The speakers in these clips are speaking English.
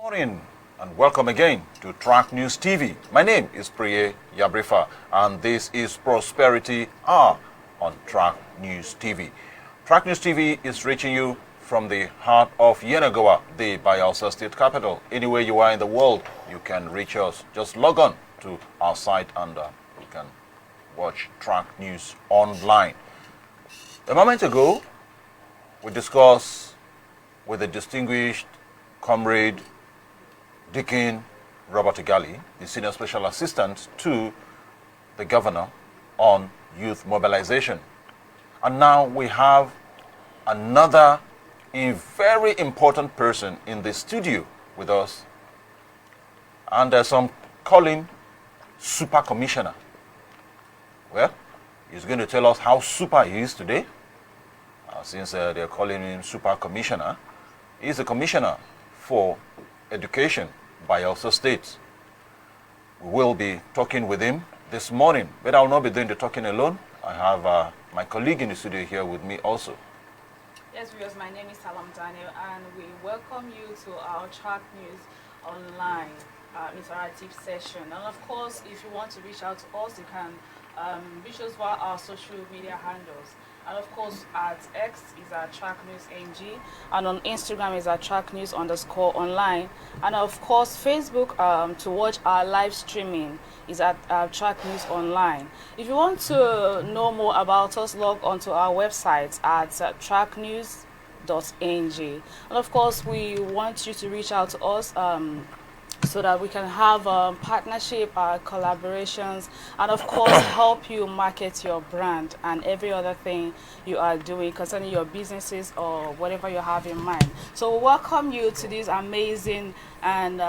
Morning and welcome again to Track News TV. My name is Priye Yabrifa and this is Prosperity Hour on Track News TV. Track News TV is reaching you from the heart of Yenagoa, the Bayelsa State capital. Anywhere you are in the world, you can reach us. Just log on to our site and you can watch Track News online. A moment ago, we discussed with the distinguished comrade Deacon Robert Igali, the Senior Special Assistant to the Governor on Youth Mobilization. And now we have another very important person in the studio with us. And there's some call him Super Commissioner. Well, he's going to tell us how super he is today. Since they're calling him Super Commissioner. He's a commissioner for education Bayelsa State. We will be talking with him this morning, but I will not be doing the talking alone. I have my colleague in the studio here with me also. Yes, viewers, my name is Salam Daniel, and we welcome you to our Track News Online interactive session. And of course, if you want to reach out to us, you can reach us via our social media handles. And of course, at X is our Track News NG, and on Instagram is our Track News _online, and of course, Facebook to watch our live streaming is at Track News Online. If you want to know more about us, log onto our website at tracknews.ng. And of course, we want you to reach out to us so that we can have partnership, collaborations, and of course help you market your brand and every other thing you are doing concerning your businesses or whatever you have in mind. So we welcome you to this amazing and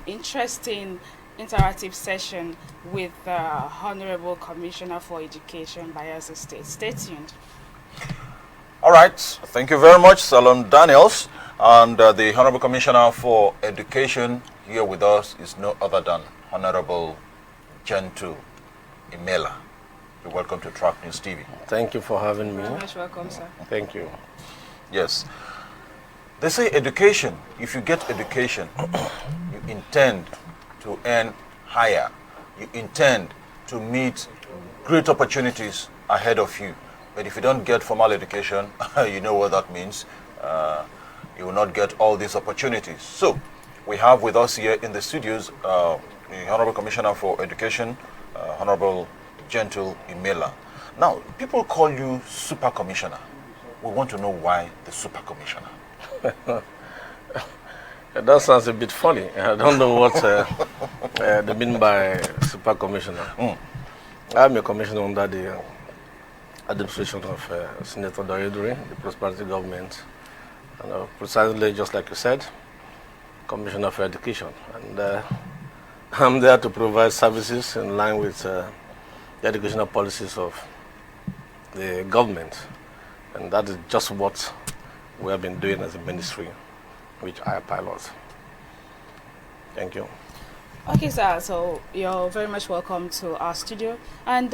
interesting interactive session with the Honorable Commissioner for Education, Bayelsa State. Stay tuned. All right, thank you very much, Salom Daniels. And the Honorable Commissioner for Education here with us is no other than Honorable Gentle Imela. You're welcome to Track News TV. Thank you for having me. Very much welcome, sir. Thank you. Yes. They say education, if you get education, you intend to earn higher. You intend to meet great opportunities ahead of you. But if you don't get formal education, you know what that means. You will not get all these opportunities. So, we have with us here in the studios the Honorable Commissioner for Education, Honorable Gentle Imela. Now, people call you Super Commissioner. We want to know why the Super Commissioner. That sounds a bit funny. I don't know what they mean by Super Commissioner. I'm a commissioner under the administration of Senator Doyeduri, the Prosperity Government, and precisely just like you said, Commissioner for Education. And I'm there to provide services in line with the educational policies of the government. And that is just what we have been doing as a ministry, which I pilot. Thank you. Okay, sir, so you're very much welcome to our studio, and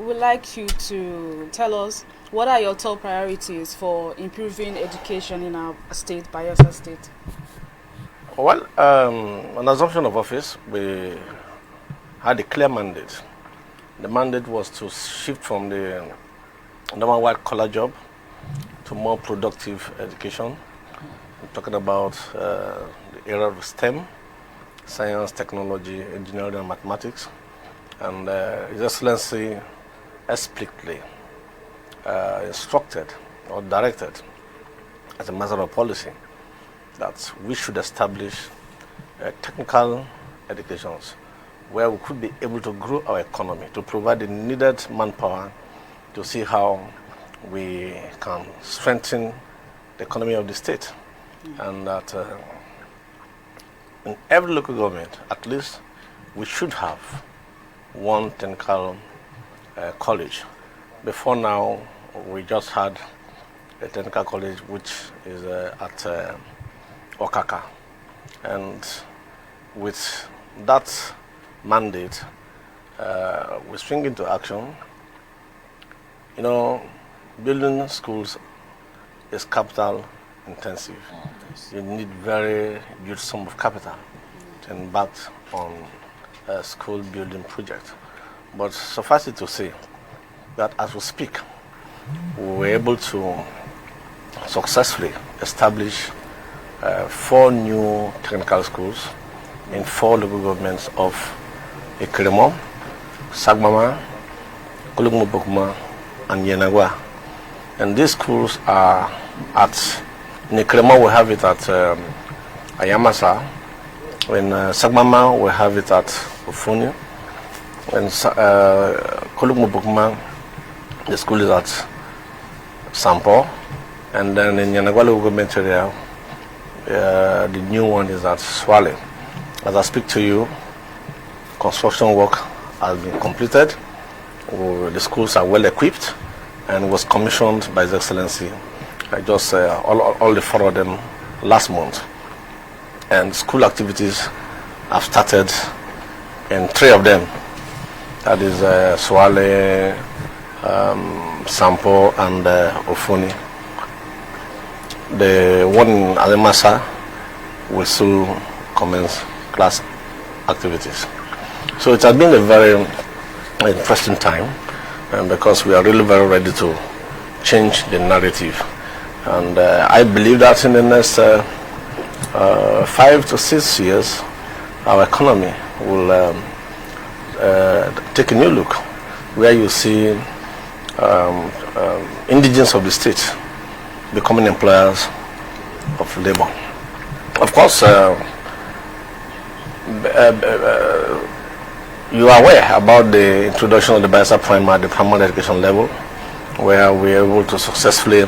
we'd like you to tell us what are your top priorities for improving education in our state, Bayelsa State? Well, on assumption of office, we had a clear mandate. The mandate was to shift from the normal white-collar job to more productive education. I'm talking about the era of STEM, science, technology, engineering, and mathematics. And His Excellency explicitly instructed or directed as a matter of policy that we should establish technical educations where we could be able to grow our economy, to provide the needed manpower to see how we can strengthen the economy of the state. And that in every local government, at least, we should have one technical college. Before now, we just had a technical college which is at Okaka. And with that mandate, we spring into action. You know, building schools is capital intensive. You need very huge sum of capital to embark on a school building project. But suffice it to say that as we speak, we were able to successfully establish 4 new technical schools in 4 local governments of Ikirimo, Sagbama, Kulugmubukma, and Yenagwa. And these schools are at Ikirimo, we have it at Ayamasa. In Sagbama, we have it at Ufuni. In Kulugmubukma, the school is at Sampo. And then in Yenagwa local government area, the new one is at Swale. As I speak to you, construction work has been completed. The schools are well equipped and was commissioned by His Excellency. I just all the 4 of them last month. And school activities have started in 3 of them. That is Swale, Sampo, and Ofuni. The one in Alemasa will soon commence class activities. So it has been a very interesting time, because we are really very ready to change the narrative. And I believe that in the next 5 to 6 years, our economy will take a new look, where you see indigenes of the state becoming employers of labor. Of course, you are aware about the introduction of the Bayelsa Prime at the primary education level, where we are able to successfully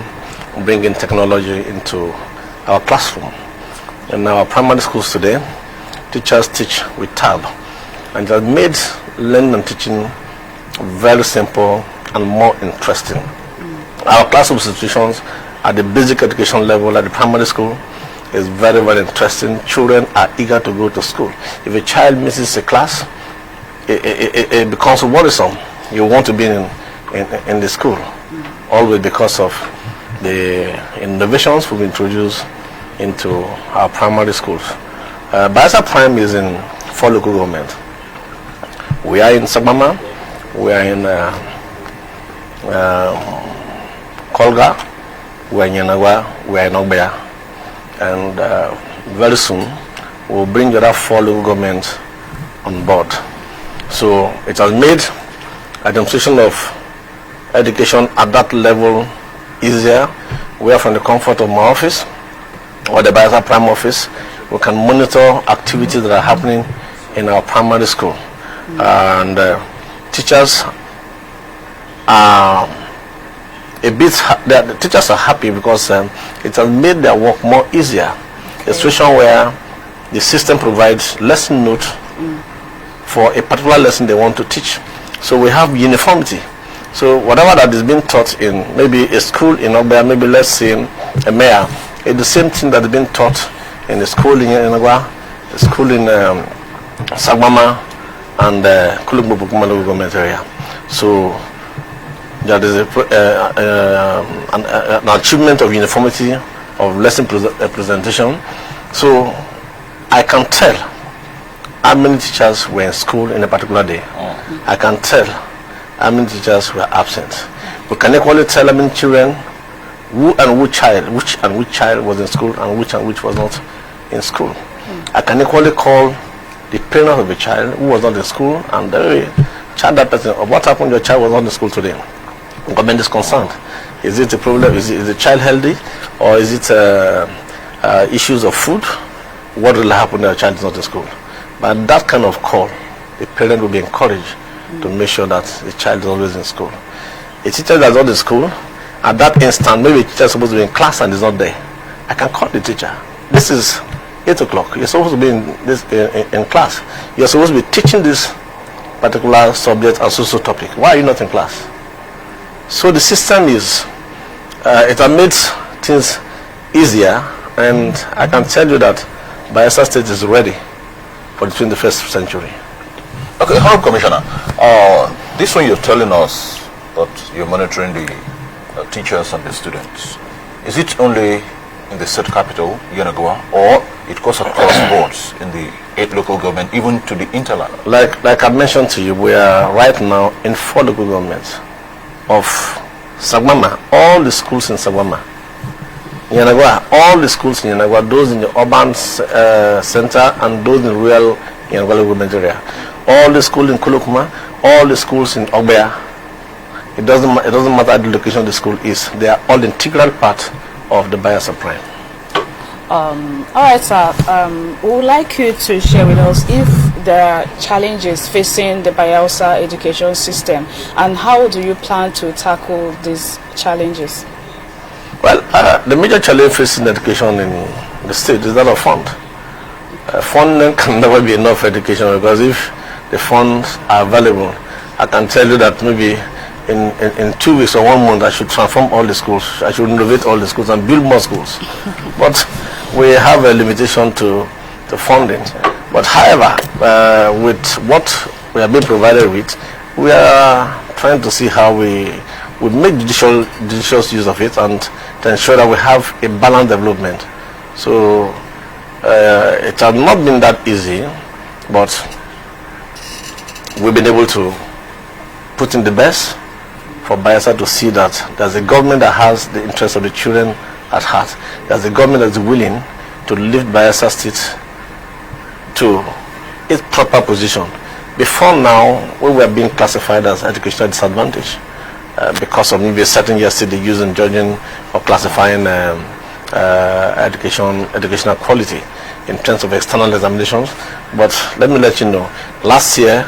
bring in technology into our classroom. In our primary schools today, teachers teach with tab, and it has made learning and teaching very simple and more interesting. Our classroom institutions at the basic education level at the primary school is very, very interesting. Children are eager to go to school. If a child misses a class, it becomes worrisome. You want to be in the school, always because of the innovations we've introduced into our primary schools. Bayelsa Prime is in 4 local governments. We are in Sagbama, we are in Kolga, we are in Yenagwa, we are in Ogbaya, and very soon we'll bring the other 4 local governments on board. So it has made administration of education at that level easier, where from the comfort of my office or the Bayelsa Prime office, we can monitor activities that are happening in our primary school. And teachers are the teachers are happy because it has made their work more easier. A situation where the system provides lesson notes for a particular lesson they want to teach. So we have uniformity. So whatever that is being taught in maybe a school in Ogbaya, maybe let's say a mayor, it's the same thing that is being taught in a school in Yenagwa, a school in Sagbama, and Kulugmubukma local government area. So there is an achievement of uniformity of lesson presentation. So I can tell how many teachers were in school in a particular day. I can tell how many teachers were absent. We can equally tell how many children, which child was in school and which was not in school. I can equally call the parent of a child who was not in school and chat that person, what happened, your child was not in school today. The government is concerned. Is it a problem? Is the child healthy, or is it issues of food? What will happen if your child is not in school? But that kind of call, the parent will be encouraged to make sure that the child is always in school. A teacher that is not in school, at that instant, maybe a teacher is supposed to be in class and is not there. I can call the teacher. This is 8 o'clock. You're supposed to be in class. You're supposed to be teaching this particular subject and social topic. Why are you not in class? So the system is, it has made things easier, and I can tell you that Bayelsa State is ready for the 21st century. Okay, Honorable Commissioner, this one you're telling us that you're monitoring the teachers and the students. Is it only in the state capital, Yenagoa, or it goes across boards in the 8 local government, even to the interland? Like I mentioned to you, we are right now in 4 local governments of Sagmama, all the schools in Sagmama. Yenagoa, all the schools in Yenagoa, those in the urban center and those in rural Yenagoa government area. All the schools in Kulukuma, all the schools in Ogbea. It doesn't matter the location of the school is. They are all integral part of the Bayelsa Prime. All right, sir. We would like you to share with us if there are challenges facing the Bayelsa education system, and how do you plan to tackle these challenges? Well, the major challenge facing education in the state is that of fund. Funding can never be enough for education, because if the funds are available, I can tell you that maybe in 2 weeks or 1 month I should transform all the schools, I should renovate all the schools and build more schools. But we have a limitation to funding. But however, with what we have been provided with, we are trying to see how we make judicious use of it, and to ensure that we have a balanced development. So it has not been that easy, but we've been able to put in the best for Bayelsa to see that there's a government that has the interests of the children at heart. There's a government that's willing to lift Bayelsa State to its proper position. Before now, we were being classified as educational disadvantage because of maybe a certain yesterday use in judging or classifying educational quality in terms of external examinations. But let me let you know, last year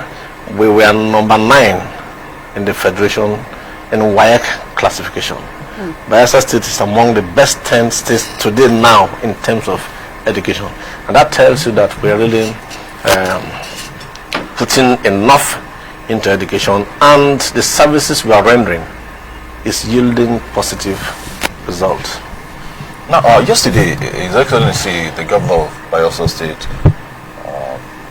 we were number 9 in the federation in WAEC classification. Bayelsa State is among the best 10 states today now in terms of education, and that tells you that we are really putting enough into education, and the services we are rendering is yielding positive results. Now, yesterday, His Excellency, the Governor of Bayelsa State,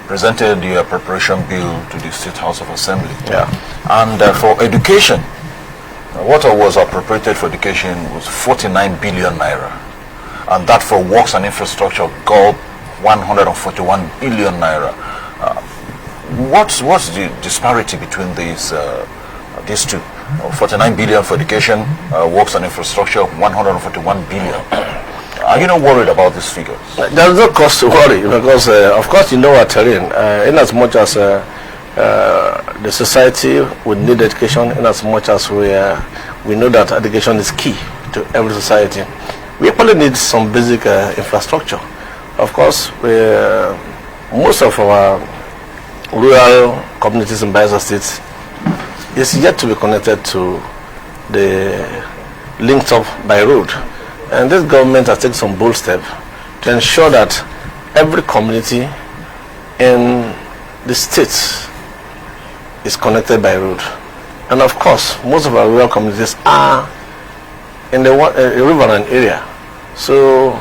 presented the appropriation bill to the State House of Assembly. Yeah. And for education, what was appropriated for education was 49 billion naira. And that for works and infrastructure got 141 billion naira. What's the disparity between these two? 49 billion for education, works and infrastructure, 141 billion. Are you not worried about these figures? There's no cause to worry, because of course you know our terrain. In as much as the society would need education, in as much as we know that education is key to every society, we probably need some basic infrastructure. Of course, most of our rural communities in Bayelsa State is yet to be connected to the linked up by road. And this government has taken some bold steps to ensure that every community in the state is connected by road. And of course, most of our rural communities are in the riverine area. So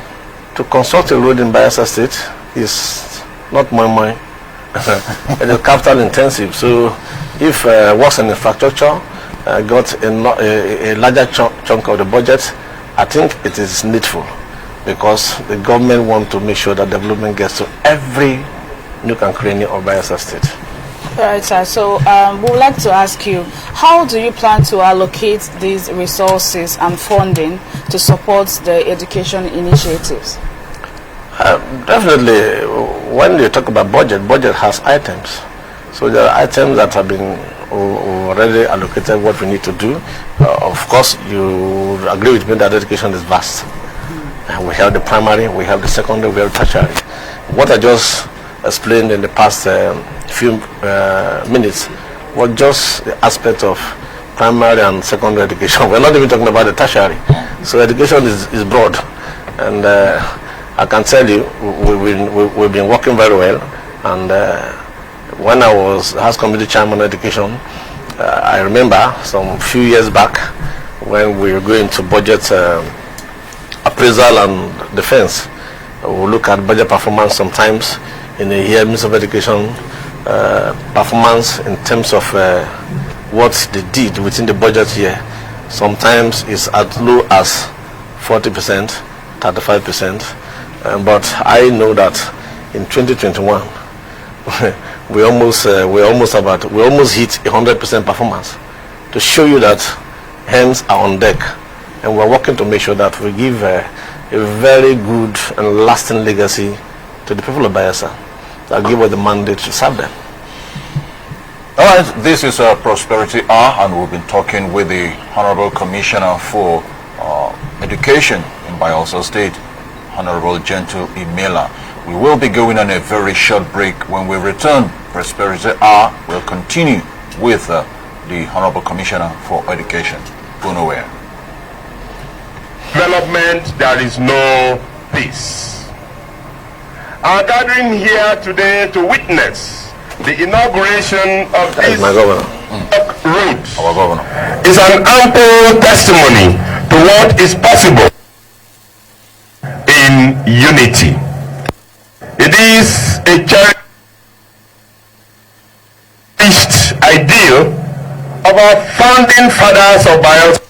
to construct a road in Bayelsa State is not moi. It is capital intensive. So if works and infrastructure got a larger chunk of the budget, I think it is needful, because the government wants to make sure that development gets to every nook and cranny of Bayelsa State. All right, sir. So we would like to ask you, how do you plan to allocate these resources and funding to support the education initiatives? Definitely, when you talk about budget has items. So there are items that have been already allocated what we need to do. Of course, you agree with me that education is vast. We have the primary, we have the secondary, we have the tertiary. What I just explained in the past few minutes was just the aspect of primary and secondary education. We're not even talking about the tertiary. So education is broad, and I can tell you we've been working very well. And when I was House Committee Chairman on Education, I remember some few years back when we were going to budget appraisal and defense. We look at budget performance sometimes in a year, Minister of Education performance in terms of what they did within the budget year. Sometimes it's as low as 40%, 35%. But I know that in 2021, we almost hit 100% performance, to show you that hands are on deck, and we're working to make sure that we give a very good and lasting legacy to the people of Bayelsa that give us the mandate to serve them. All right, this is Prosperity Hour, and we've been talking with the Honorable Commissioner for Education in Bayelsa State, Honorable Gentle Imela. We will be going on a very short break. When we return, Prosperity Hour will continue with the Honorable Commissioner for Education. Go nowhere. Development, there is no peace. Our gathering here today to witness the inauguration of this route is an ample testimony to what is possible in unity. It is a cherished ideal of our founding fathers of Bayelsa,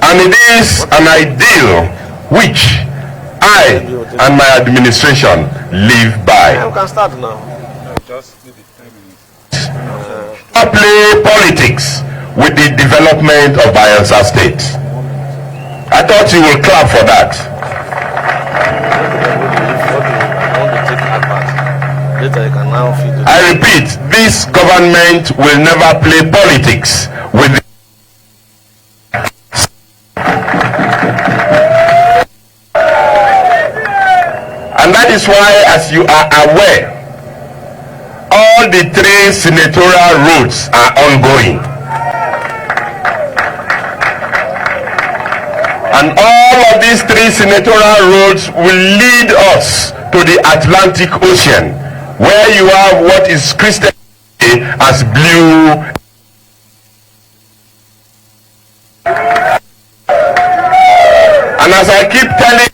and it is an ideal which I and my administration live by. We can start now. Play politics with the development of Bayelsa State. I thought you will clap for that. I repeat, this government will never play politics with and that is why, as you are aware, all the 3 senatorial routes are ongoing. And all of these 3 senatorial roads will lead us to the Atlantic Ocean, where you have what is Christian as blue. And as I keep telling,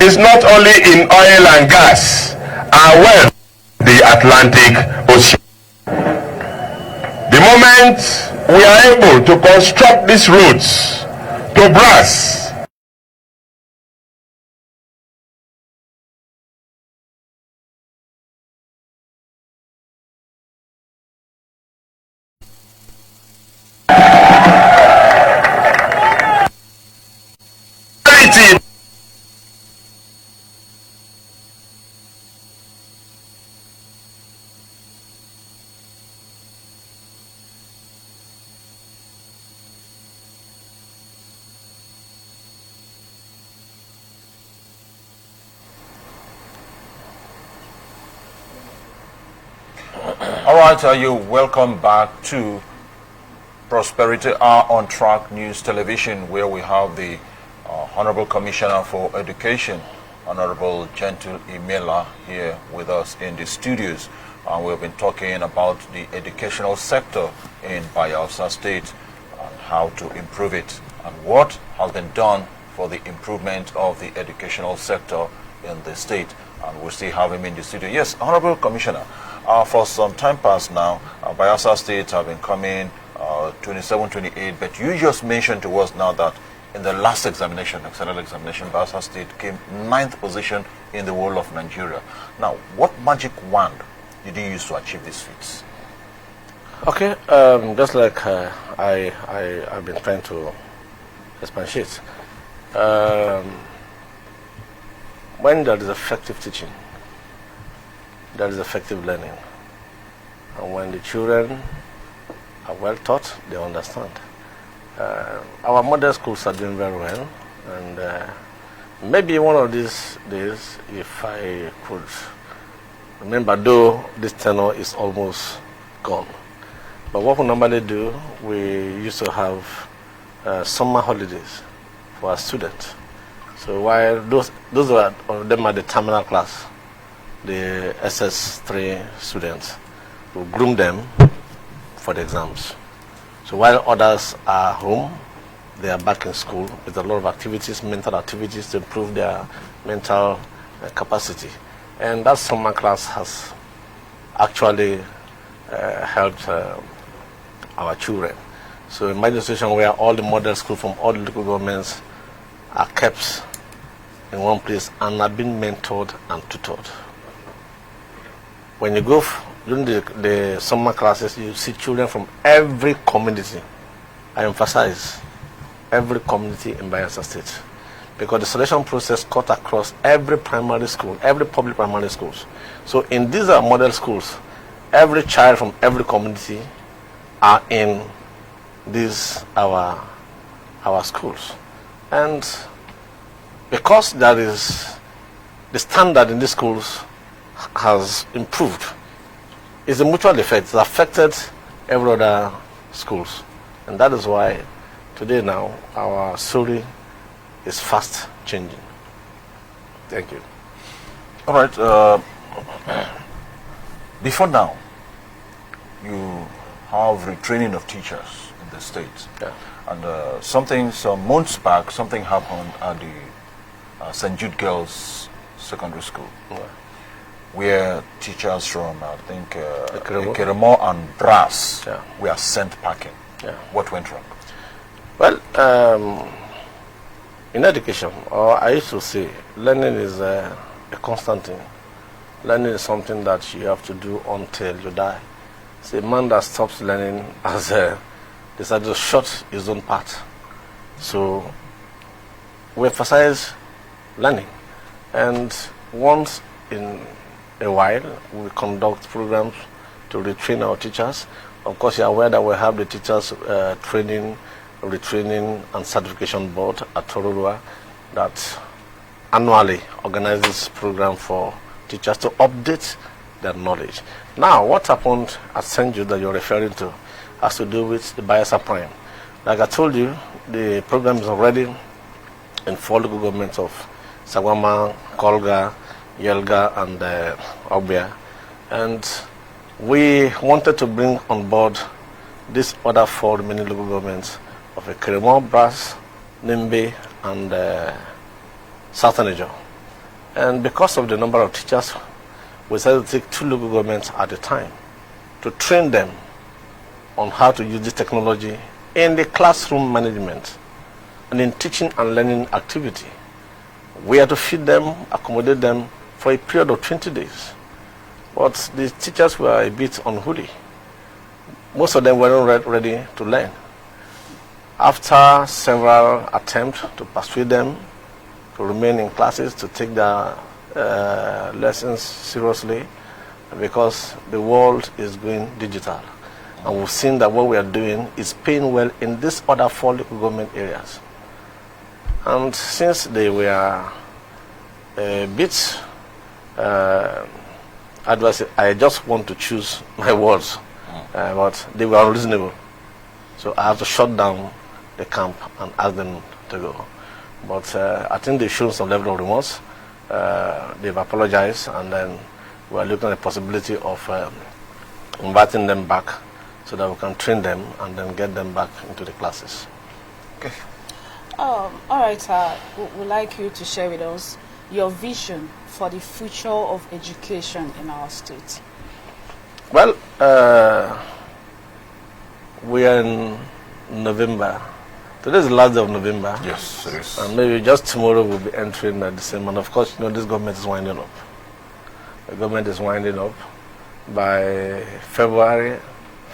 it's not only in oil and gas, our wealth, the Atlantic Ocean. The moment we are able to construct these roads to brass, All right, you're welcome back to Prosperity Hour on Track News Television, where we have the Honorable Commissioner for Education, Honorable Gentle Imela, here with us in the studios. We've been talking about the educational sector in Bayelsa State and how to improve it, and what has been done for the improvement of the educational sector in the state. And we still have him in the studio. Yes, Honorable Commissioner, for some time past now, Bayelsa State have been coming 27, 28, but you just mentioned to us now that in the last examination, external examination, Bayelsa State came 9th position in the whole of Nigeria. Now, what magic wand did you use to achieve these feats? Okay, just like I've been trying to expatiate. When there is effective teaching, there is effective learning. And when the children are well taught, they understand. Our model schools are doing very well, and maybe one of these days, if I could remember, though this tenure is almost gone, but what we normally do, we used to have summer holidays for our students. So while those of them are the terminal class, the SS3 students, we groom them for the exams. So while others are home, they are back in school with a lot of activities, mental activities to improve their mental capacity. And that summer class has actually helped our children. So in my situation where all the model schools from all the local governments are kept in one place and are being mentored and tutored. When you go during the summer classes, you see children from every community. I emphasize every community in Bayelsa State, because the selection process cut across every primary school, every public primary schools. So in these model schools, every child from every community are in these our schools. And because there is the standard in these schools has improved, it's a mutual effect. It's affected every other schools. And that is why today now our story is fast changing. Thank you. All right. Before now, you have retraining of teachers in the state. Yeah. And some months back, something happened at the St. Jude Girls Secondary School, Yeah. where teachers from, I think, Ekeremo. Ekeremo and Brass Yeah. were sent packing. Yeah. What went wrong? Well, in education, or I used to say, learning is a constant thing. Learning is something that you have to do until you die. It's a man that stops learning has decided to shut his own path. So we emphasize learning, and once in a while we conduct programs to retrain our teachers. Of course, you are aware that we have the teachers training, retraining and certification board at Tororua that annually organizes this program for teachers to update their knowledge. Now, what happened at St. Jude that you're referring to has to do with the Bayelsa Prime. Like I told you, the program is already in 4 local governments of Sagwama, Kolga, Yelga, and Obia. And we wanted to bring on board these other 4 remaining local governments of Ekeremo, Brass, Nimbe, and Southern Niger. And because of the number of teachers, we decided to take 2 local governments at a time to train them on how to use this technology in the classroom management and in teaching and learning activity. We had to feed them, accommodate them for a period of 20 days. But the teachers were a bit unruly. Most of them weren't ready to learn. After several attempts to persuade them to remain in classes, to take their lessons seriously, because the world is going digital. And we've seen that what we are doing is paying well in these other 4 local government areas. And since they were a bit I just want to choose my words, but they were unreasonable. So I have to shut down the camp and ask them to go. But I think they've shown some level of remorse. They've apologized, and then we're looking at the possibility of inviting them back so that we can train them and then get them back into the classes. Okay. All right, we'd like you to share with us your vision for the future of education in our state. Well, we are in November. Today is the last day of November. Yes, it is. And maybe just tomorrow we'll be entering December. And of course, you know, this government is winding up. The government is winding up. By February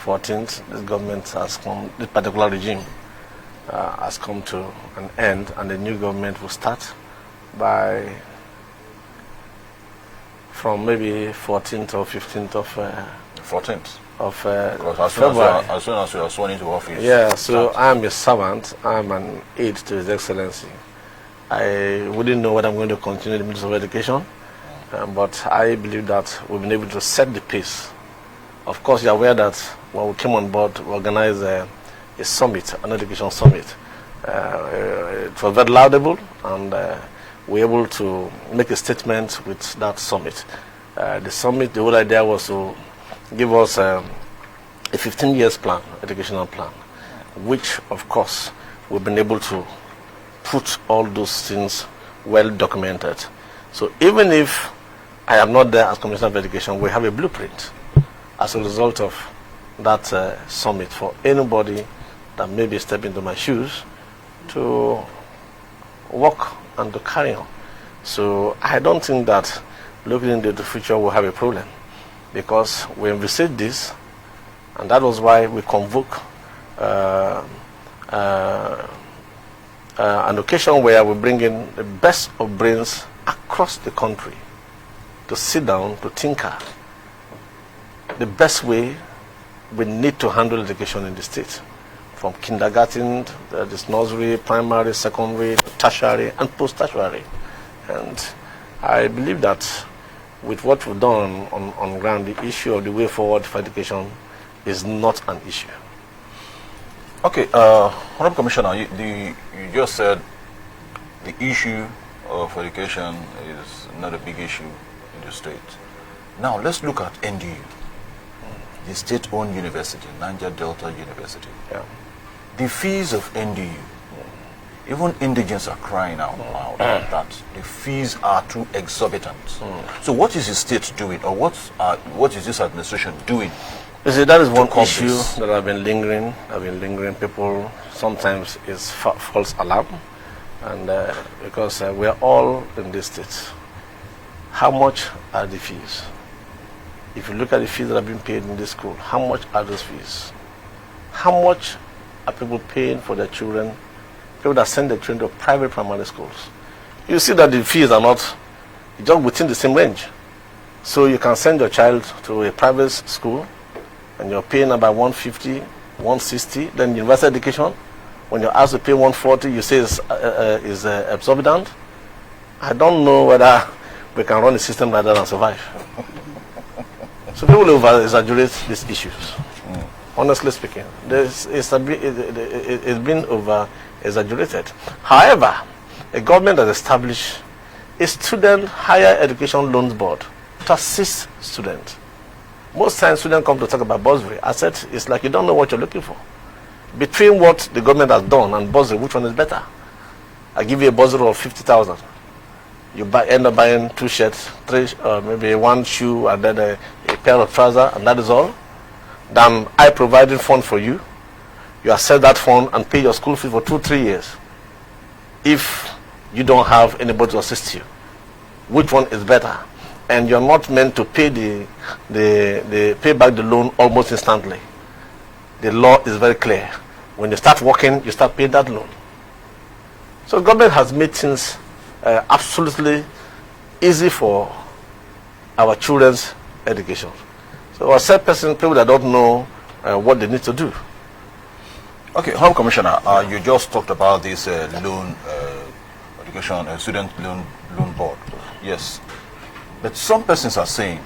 14th, this government has come, this particular regime has come to an end, and the new government will start from maybe 14th or 15th of 14th. Because as soon as you are sworn into office. Yeah, so I'm a servant. I'm an aide to His Excellency. I wouldn't know what I'm going to continue in the Ministry of Education, but I believe that we've been able to set the pace. Of course, you're aware that when we came on board, we organized a summit, an education summit. It was very laudable, and we were able to make a statement with that summit. The summit, the whole idea was to give us a 15 years plan, educational plan, which of course we've been able to put all those things well documented. So even if I am not there as Commissioner of Education, we have a blueprint as a result of that summit for anybody that maybe step into my shoes to work and to carry on. So I don't think that looking into the future will have a problem, because we envisage this, and that was why we convoke an occasion where we bring in the best of brains across the country to sit down to tinker the best way we need to handle education in the state, from kindergarten, this nursery, primary, secondary, tertiary, and post-tertiary. And I believe that with what we've done on ground, the issue of the way forward for education is not an issue. Okay, Honorable Commissioner, you just said the issue of education is not a big issue in the state. Now let's look at NDU, the state-owned university, Niger Delta University. Yeah. The fees of NDU, even indigents are crying out loud that the fees are too exorbitant. So what is the state doing, or what is this administration doing? You see, that is one curb issue this? that I've been lingering. People sometimes is false alarm, and because we are all in this state. How much are the fees? If you look at the fees that have been paid in this school, how much are those fees? How much are people paying for their children? People that send their children to private primary schools. You see that the fees are not just within the same range. So you can send your child to a private school and you're paying about 150, 160. Then university education, when you're asked to pay 140, you say is exorbitant. I don't know whether we can run a system like that and survive. So people over-exaggerate these issues. Honestly speaking, it's been over-exaggerated. However, a government has established a student higher education loans board to assist students. Most times students come to talk about bursary. I said, it's like you don't know what you're looking for. Between what the government has done and bursary, which one is better? I give you a bursary of 50,000. You end up buying 2 shirts, 3, maybe 1 shoe, and then a pair of trousers, and that is all. Then I provided fund for you. You accept that fund and pay your school fee for 2-3 years. If you don't have anybody to assist you, which one is better? And you're not meant to pay pay back the loan almost instantly. The law is very clear. When you start working, you start paying that loan. So the government has made things absolutely easy for our children's education. So I said, people that don't know what they need to do. Okay, Home Commissioner, you just talked about this loan education, student loan board. Yes, but some persons are saying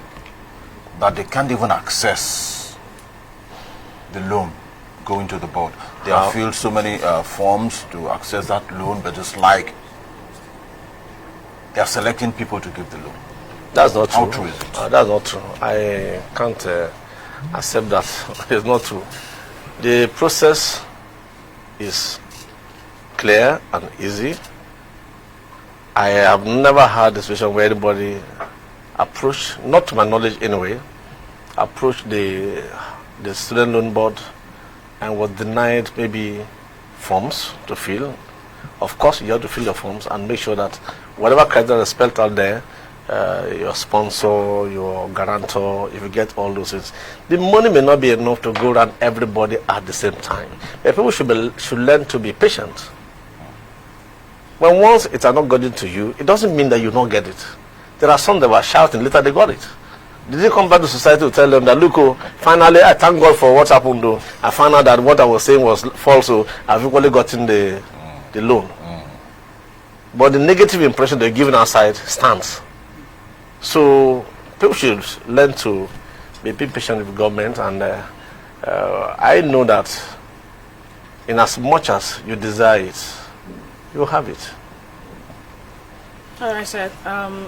that they can't even access the loan going to the board. They have filled so many forms to access that loan, but it's like they are selecting people to give the loan. That's not true. How true is it? That's not true. I can't accept that. It's not true. The process is clear and easy. I have never had a situation where anybody approached, not to my knowledge anyway, approached the student loan board and was denied maybe forms to fill. Of course, you have to fill your forms and make sure that whatever criteria is spelled out there, your sponsor, your guarantor, if you get all those things, the money may not be enough to go around everybody at the same time. But people should learn to be patient. When once it has not gotten to you, it doesn't mean that you don't get it. There are some that were shouting, later they got it. Did they come back to society to tell them that, look, finally, I thank God for what happened, though. I found out that what I was saying was false, so I've equally gotten the loan. But the negative impression they're giving outside stands. So people should learn to be patient with government, and I know that in as much as you desire it, you'll have it. All right, sir.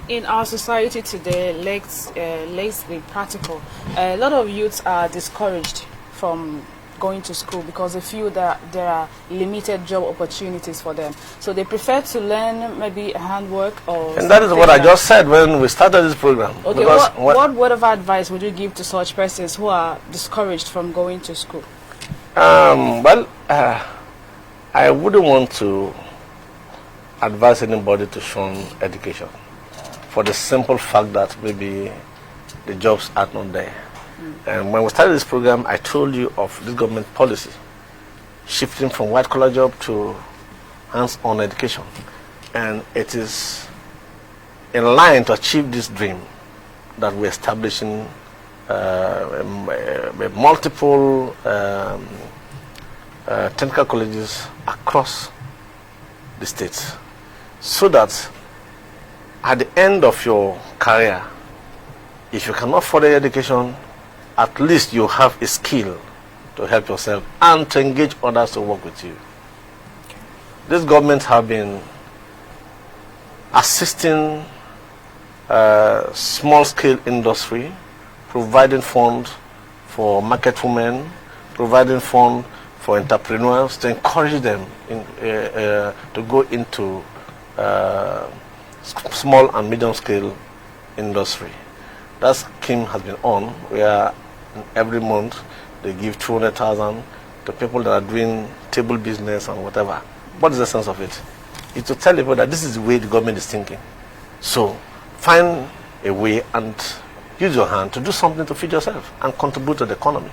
In our society today, let's be practical. A lot of youths are discouraged from going to school because they feel that there are limited job opportunities for them. So they prefer to learn maybe handwork or... And that is what I just said when we started this program. Okay, what word of advice would you give to such persons who are discouraged from going to school? I wouldn't want to advise anybody to shun education for the simple fact that maybe the jobs are not there. And when we started this program, I told you of this government policy, shifting from white-collar job to hands-on education. And it is in line to achieve this dream that we're establishing multiple technical colleges across the states, so that at the end of your career, if you cannot further education, at least you have a skill to help yourself and to engage others to work with you. This government have been assisting small-scale industry, providing funds for market women, providing funds for entrepreneurs to encourage them to go into small and medium-scale industry. That scheme has been on, where every month they give 200,000 to people that are doing table business and whatever. What is the sense of it? It's to tell people that this is the way the government is thinking. So find a way and use your hand to do something to feed yourself and contribute to the economy.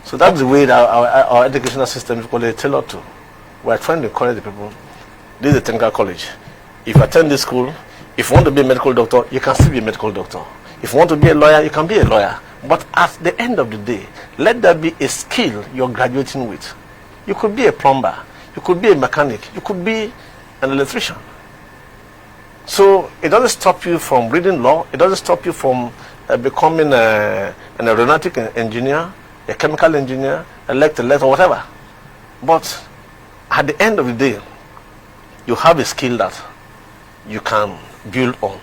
So that's the way that our educational system is called tailored to. We're trying to encourage the people. This is a technical college. If you attend this school, if you want to be a medical doctor, you can still be a medical doctor. If you want to be a lawyer, you can be a lawyer. But at the end of the day, let there be a skill you're graduating with. You could be a plumber, you could be a mechanic, you could be an electrician. So it doesn't stop you from reading law, it doesn't stop you from becoming an aeronautic engineer, a chemical engineer, elect, or whatever. But at the end of the day, you have a skill that you can build on.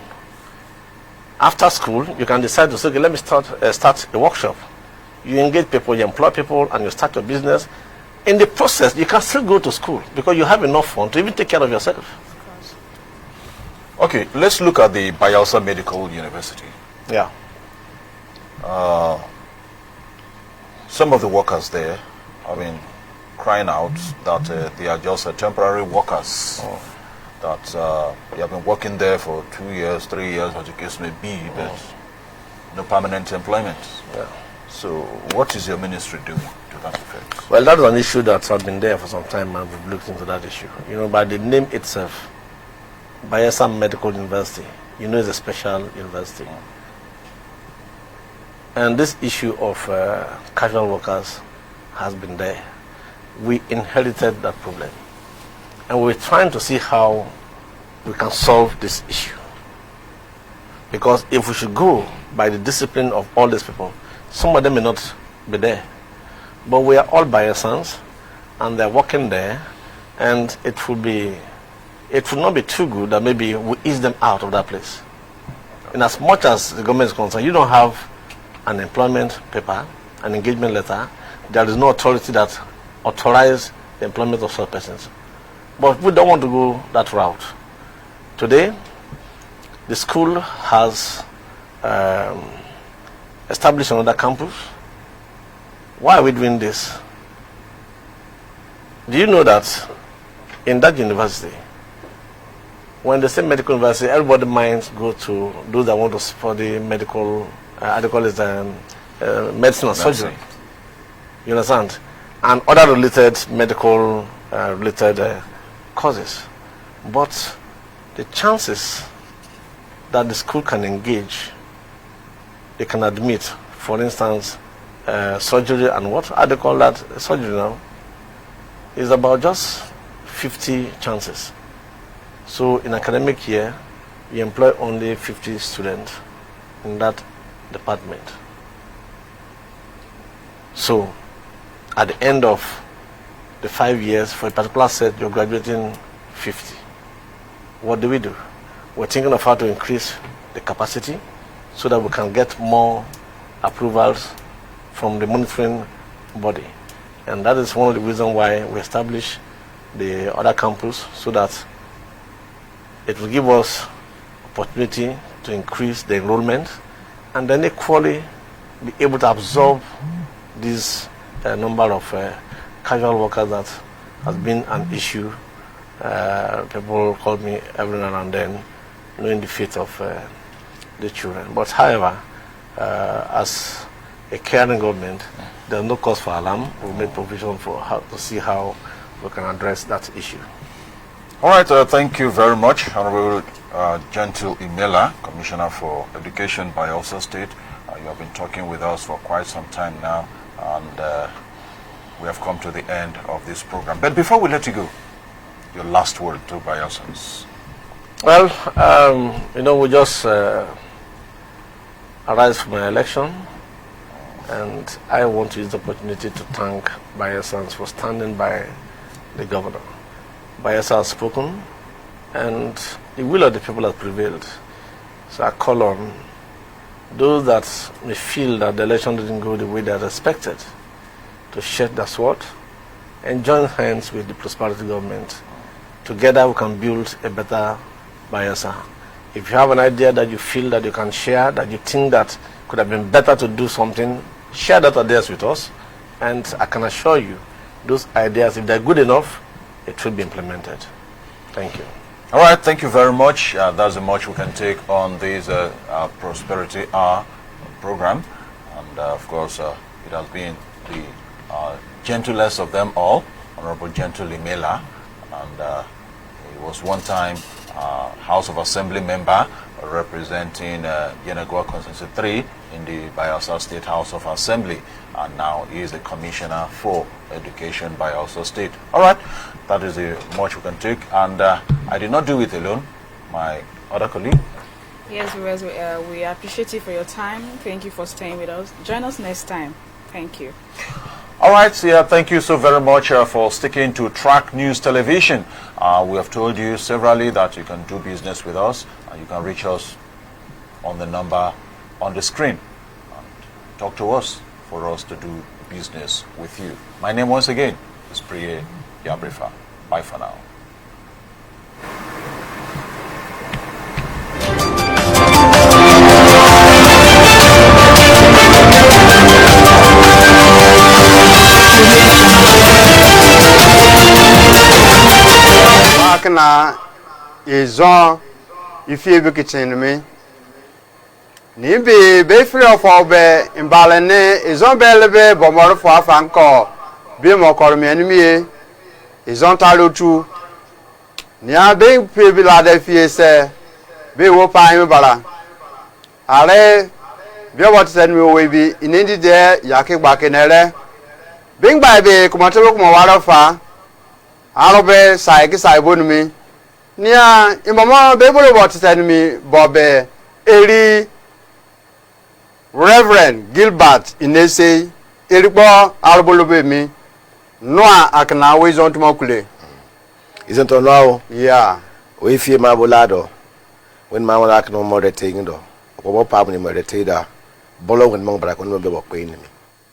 After school, you can decide to say, okay, let me start a workshop. You engage people, you employ people, and you start your business. In the process, you can still go to school because you have enough funds to even take care of yourself. Okay, let's look at the Bayelsa Medical University. Yeah. Some of the workers there have been crying out that they are just temporary workers. That they have been working there for 2 years, 3 years, what the case may be, but no permanent employment. Yeah. So what is your ministry doing to that effect? Well, that is an issue that has been there for some time, and we've looked into that issue. You know, by the name itself, Bayelsa Medical University, you know, it's a special university. And this issue of casual workers has been there. We inherited that problem. And we're trying to see how we can solve this issue. Because if we should go by the discipline of all these people, some of them may not be there. But we are all Bayelsans, and they're working there, and it would not be too good that maybe we ease them out of that place. In as much as the government is concerned, you don't have an employment paper, an engagement letter, there is no authority that authorizes the employment of such persons. But we don't want to go that route. Today, the school has established another campus. Why are we doing this? Do you know that in that university, when they say medical university, everybody's minds go to those that want to study medical, medicine and surgery. You understand? And other related medical related causes. But the chances that the school can engage, they can admit, for instance, surgery and what? How do they call that surgery now? Is about just 50 chances. So in academic year, we employ only 50 students in that department. So at the end of the 5 years, for a particular set, you're graduating 50. What do? We're thinking of how to increase the capacity so that we can get more approvals from the monitoring body. And that is one of the reasons why we established the other campus, so that it will give us opportunity to increase the enrollment and then equally be able to absorb this number of casual workers that has been an issue People call me every now and then, knowing the fate of the children. But however, as a caring government, there's no cause for alarm. We'll make provision for how to see how we can address that issue. All right, thank you very much, Honorable Gentle Imela, Commissioner for Education, Bayelsa State. You have been talking with us for quite some time now, and we have come to the end of this program. But before we let you go, your last word to Bayelsans. Well, we just arrived from an election, and I want to use the opportunity to thank Bayelsans for standing by the governor. Bayelsa has spoken, and the will of the people has prevailed. So I call on those that may feel that the election didn't go the way they had expected to shed their sword and join hands with the prosperity government. Together we can build a better Bayelsa. If you have an idea that you feel that you can share, that you think that could have been better to do something, share that ideas with us, and I can assure you those ideas, if they're good enough, it will be implemented. Thank you. All right, thank you very much. That's the much we can take on this Prosperity Hour program. And of course, it has been the gentlest of them all, Honorable Gentle Imela. And he was one time House of Assembly member representing Yenagoa Constituency 3 in the Bayelsa State House of Assembly. And now he is the Commissioner for Education Bayelsa State. All right, that is the much we can take. And I did not do it alone. My other colleague. Yes, we appreciate you for your time. Thank you for staying with us. Join us next time. Thank you. All right, so yeah, thank you so very much for sticking to Track News Television. We have told you severally that you can do business with us. You can reach us on the number on the screen. And talk to us for us to do business with you. My name once again is Priye Yabrifa. Bye for now. Na izon ifi be kitchen me ni be free of obe imbalene izon be lebe bomoro fo afanko bi mo kor me animi izon talotu ni abe pe bi la de fie se be wo pa mi bara are bi what said me we bi inindi de yake gba kenere bi gba be ko mo telo ko mo waro fa arobe sai ki sai bonumi nia imama be bolo what said me bobe eri Reverend Gilbert Inese erigbo arobolobe mi noa akna we zon tumakule isn't on now yeah we fie mabolado when ma wala akno mo de tingindo obo pam ni mo de teda bolo when mo bra ko no be bo pe ni mi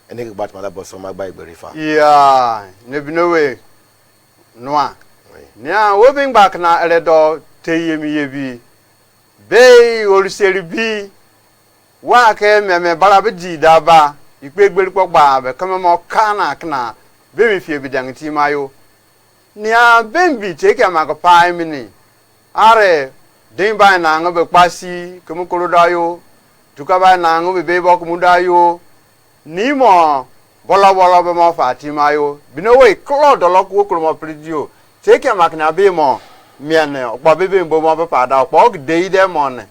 ene ke bat mala bo so magba igberifa yeah ne bi no we noa nia we bin back na eledo teyemi yebi be oluseri bi wa ke meme bara be di daba ipe gberi pogba be kama mo kana kana be mi fie bi danti mayo nia bembi take amako pai mini are din ba na ngo be pasi kemu korodayo tuka ba na ngo be bo kumudayo ni mo bola be mo fatimayo binowe klo dolo ko ko mo predio take amako na be mo miane okpo be mbo mo be pada okpo gde ide mo ne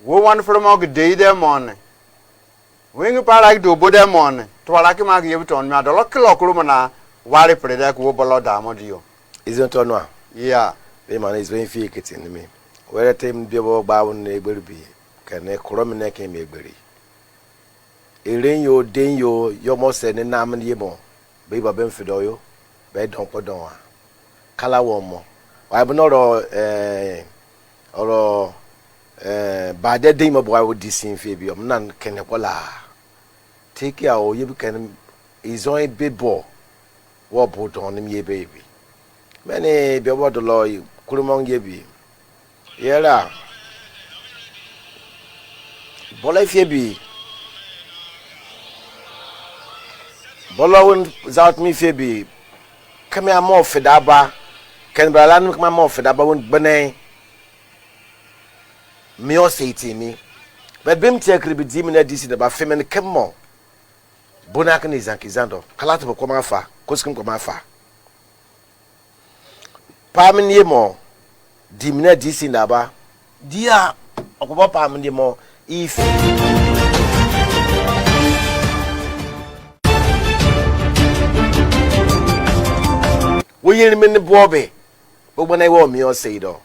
wo wan from og day dem on wing para do bodem on to like mag yebuton me adolo kilo kuro na wari prede ko bolo da modio isn't on now yeah the man is very fake it in me where time be bo ba won na egberubi kan e kuro me na kan me egberi eren yo den yo mo se ni na me ye mo be ba ben fido yo be don podon wa kala wo mo wa be no oro ba de dey mo boy wo disin fe bi om nan ken kola take ya o ye bi ken is on a big ball wo put on him ye baby many be what the law kurumon ye bi yera bola fe bi bola won without me fe bi come here more fedaba Ken Bralan come more for that won't bene me or say to me. But Bim take be demon DC about feminine come more. Bonakan is Ankizando, Kalata Comafa, Coscum Comafa. Parmin Yemo, Dimina DC Naba, dear Okoba Parmin Yemo, if we hear him in the Bobby, but when I want me or say though.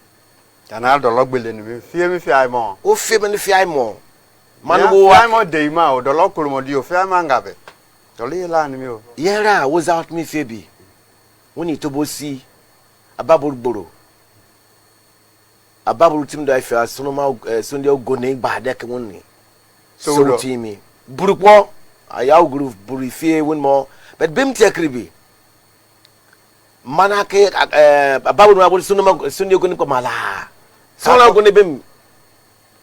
And I'll the log building me, fear me, fear more. Oh, fear me, fear more. Man, I'm on day mouth, the local modio, fair mangabe. The little land meal. Yera was out me, Phoebe. We need to go see a bubble burrow. A bubble team that I feel Sunday go name by deck only. So, Timmy. Burukwo, I outgrew Burifie one more, but Bim Tekribi. Manake, a bubble Sunday going to Mala. So I'm going to be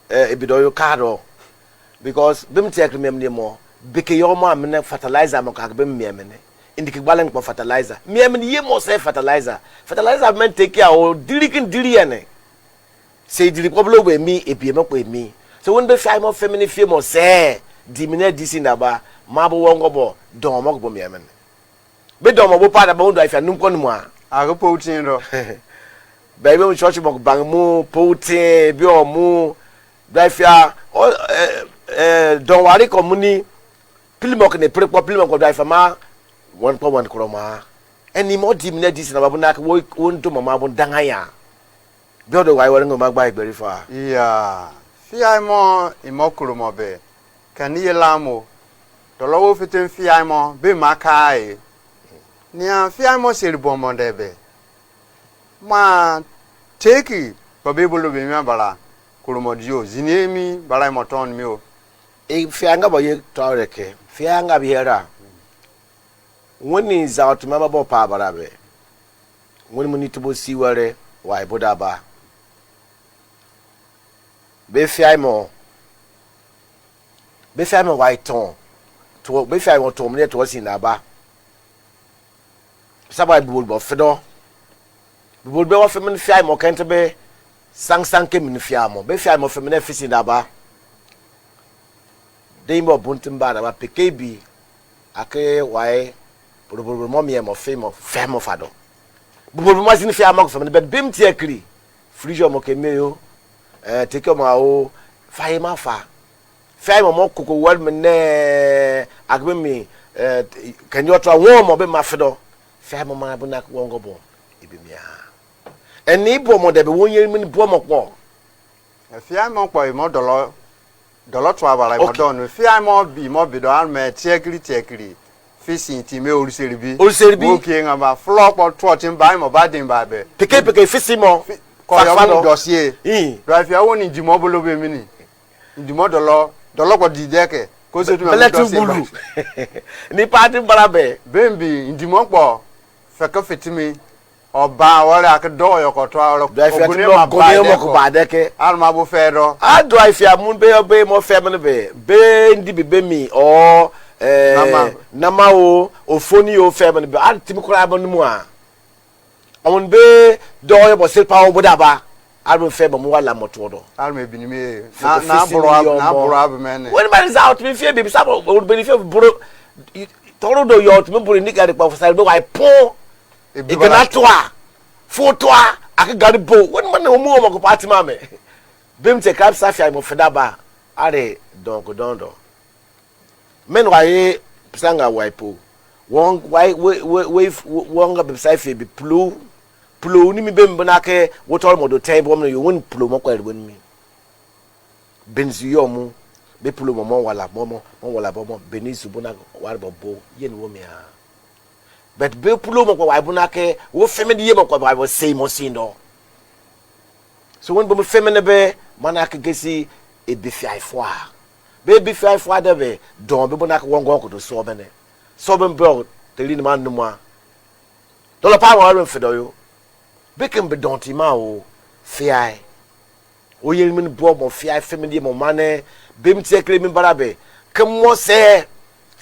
a bidoyo card because Bim Tekri more. Because your mom fertilizer bim miemene. In the Kibalan for fertilizer. Miemene ye mo say fertilizer. Fertilizer men take care o dilikin diliane. Say the problem with me e be with me. So when be five more feminine film say dimine disi naba mabo wongobo don mo go miemene. Be don mo bo pada ba ndo afia num kono mu a. I go poutin do. Baby we church mo bang mu poutin bi o mu dafia don wari komuni Pilimok ne prepo pilimok ko drive ma 1.1 kroma eni mo dimine dis na babu na wo nto mama bu dangaya bi odo wai wore ngoma gba igberi fa Yeah. Fear more imokuro mo be. Can ye lamo? The low fitin fear more be makai. Nia fear more silbon mondebe. Ma take it, but be bulu be bala. Kurumodio, zinemi, balai moton mio. e fianga boye toreke fianga biera woni za otuma bo pa barabe woni muni to bo siware wa ibodaba be fiamo wa ton to be fiamo to mne to sinaba saba bo fedo bo be wa femin fiamo kente be sang ke min fiamo be fiamo femin fisi daba Demo buntimba na PKB ake why buru mommy mo femo fado buru mo sin fi amako famo be bim tie kri frijo mo kemeyo take mo awo fai ma fa fai mo koko wal me ne agbe mi kan yo to won mo be ma fedo fai mo ma bu na wongo bo ibi mia eni bo mo de be won yer mi bo mo po Fia mo po mo dolo to abara mo don fia mo bi do an me tiekri fishing ti me oriseribi okay ngaba flock po trotting by mo badin ba be peke fishing mo ko yo mo dossier drive ya woni ndimo bolo be mi ni ndimo dolo ko dideke ko se tu me dossier ni party barabe bembi ndimo po feka fitimi Oba wale akido yoko to aro ogune mo ko badeke alma bo fedo ado afia mun be mo femene be ndi be mi o nama o ofoni o femene be atimi kura abonu mu a on be do yo bo sel pa o bodaba almo febe mo wala moto do alma ebini me na boro ab mene when man is out me fie be sabo o be fie boro toro do yo to me boro ni ga de pa fasal be wai po Ignatwa Fotwa akagari bo won man no mu ko party mame bim te cap safia mo fedaba are dondo men why sanga waipo won why we won ga safia bi plu ni mi bem na ke wotol mo do ten bo mo yo won plu mo kwere won mi benzi yo mu be plu mo wala bomo benisu bona war bo yen wo mi ha but be pulo mo kwa ibuna ke wo femedi ye mo kwa Bible say mo sindo so when be femene be manake gesi e be fiafo a be fiafo a be don be bona ke wongo ko do so bene so be bro teli ni man no a do la pa wa ren fedo yo be kem be don ti ma o fiai o ye mi bo mo fiai femedi mo mane be mtie kre mi barabe kem mo se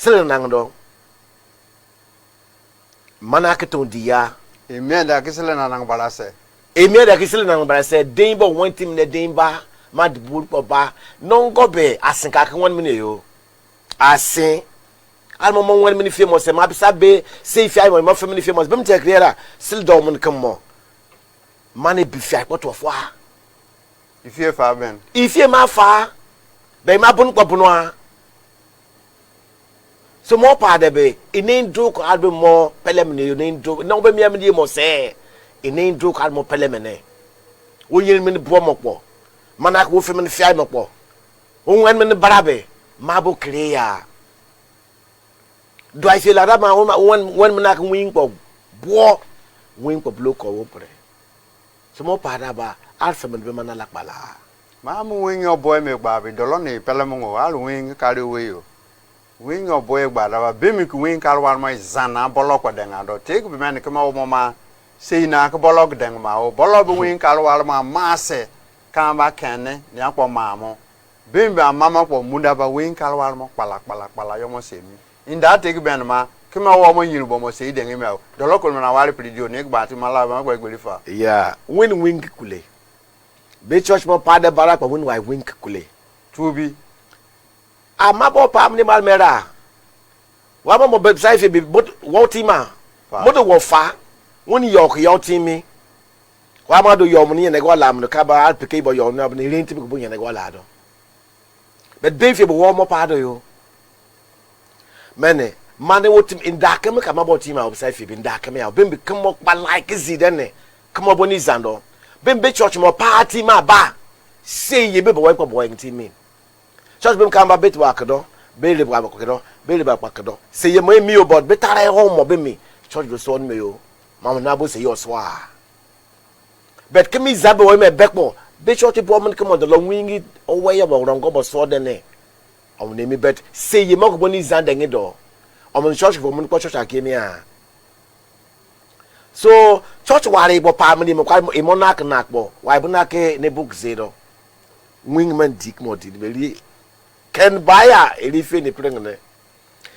nang do Manakaton dia Emenda kisele na nang balase. Emenda kisele na nang balase demba one team ne demba mad bul ba non go be asin ka kan 1 minute yo. Asin almo mon 1 minute famous ma bisa be say fi mo ma family famous bem te create still do mon kan mo. Mane bi fi akpoto fo a. Ifie fa ben. Ifie ma fa be ma bun ko bunwa. So more part of it, in name do album more pelemine, name do no be me mo say, in name do album pelemine. We yin min bomopo, manak wo femin fiai mopo. When min barabe, mabo clear. Do I feel like that when manak wing po, bo wing po blow ko opere. So more part of it, alpha min be manalak bala. Mamu wing your boy me baby, dolone pelemongo, I'll wing carry away you. Wing your boy gbadaba bemi ku wing kalwar ma zana bolok denga do take be man kama o mama sei na ka bolok denga ma o bolok wing kalwar ma mase kan ba kenne ni akpo mamo bemi ba mama ko munda ba wing kalwar mo pala yo mo semi inda take ben ma kama wo mo yiru bo mo sei denga me o do lokol na wari pridio ne gba ti mala ba ko gbelifa yeah wing kule be church mo pa de barak pa wing kule tubi amabo pam ni malmera wa mo be sai fe be but wo tima mo do wo fa woni yok yo timi wa ma do yo mo ni ne go lam no ka ba alpike bo yo no ni renti ko bo ne go la do but be fe bo wo mo pa do yo mane mane wo tim indaka me ka ma bo tima o sai fe be indaka me ya be be kam mo pa like zide ne kam bo ni zando be church mo party ma ba say ye be bo wo ko bo ntimi church bim kamba bet wakdo be le bwa bakdo be le bakdo se ye mo mi o bod be tare ho mo be mi church go so me yo mama na bo se yo so a bet kemi zabe wo me bekpo be church bo mo kemo de lo wingi o we ye bo rongo bo so de ne o ne mi bet se ye mo ko ni zande ngi do o mo church bo mo ko church akemi a so church ware bo pa mo ni mo kwa e mo nak bo wa bo nak ne book zero wing man dik mo di be ken baya elife ni prengene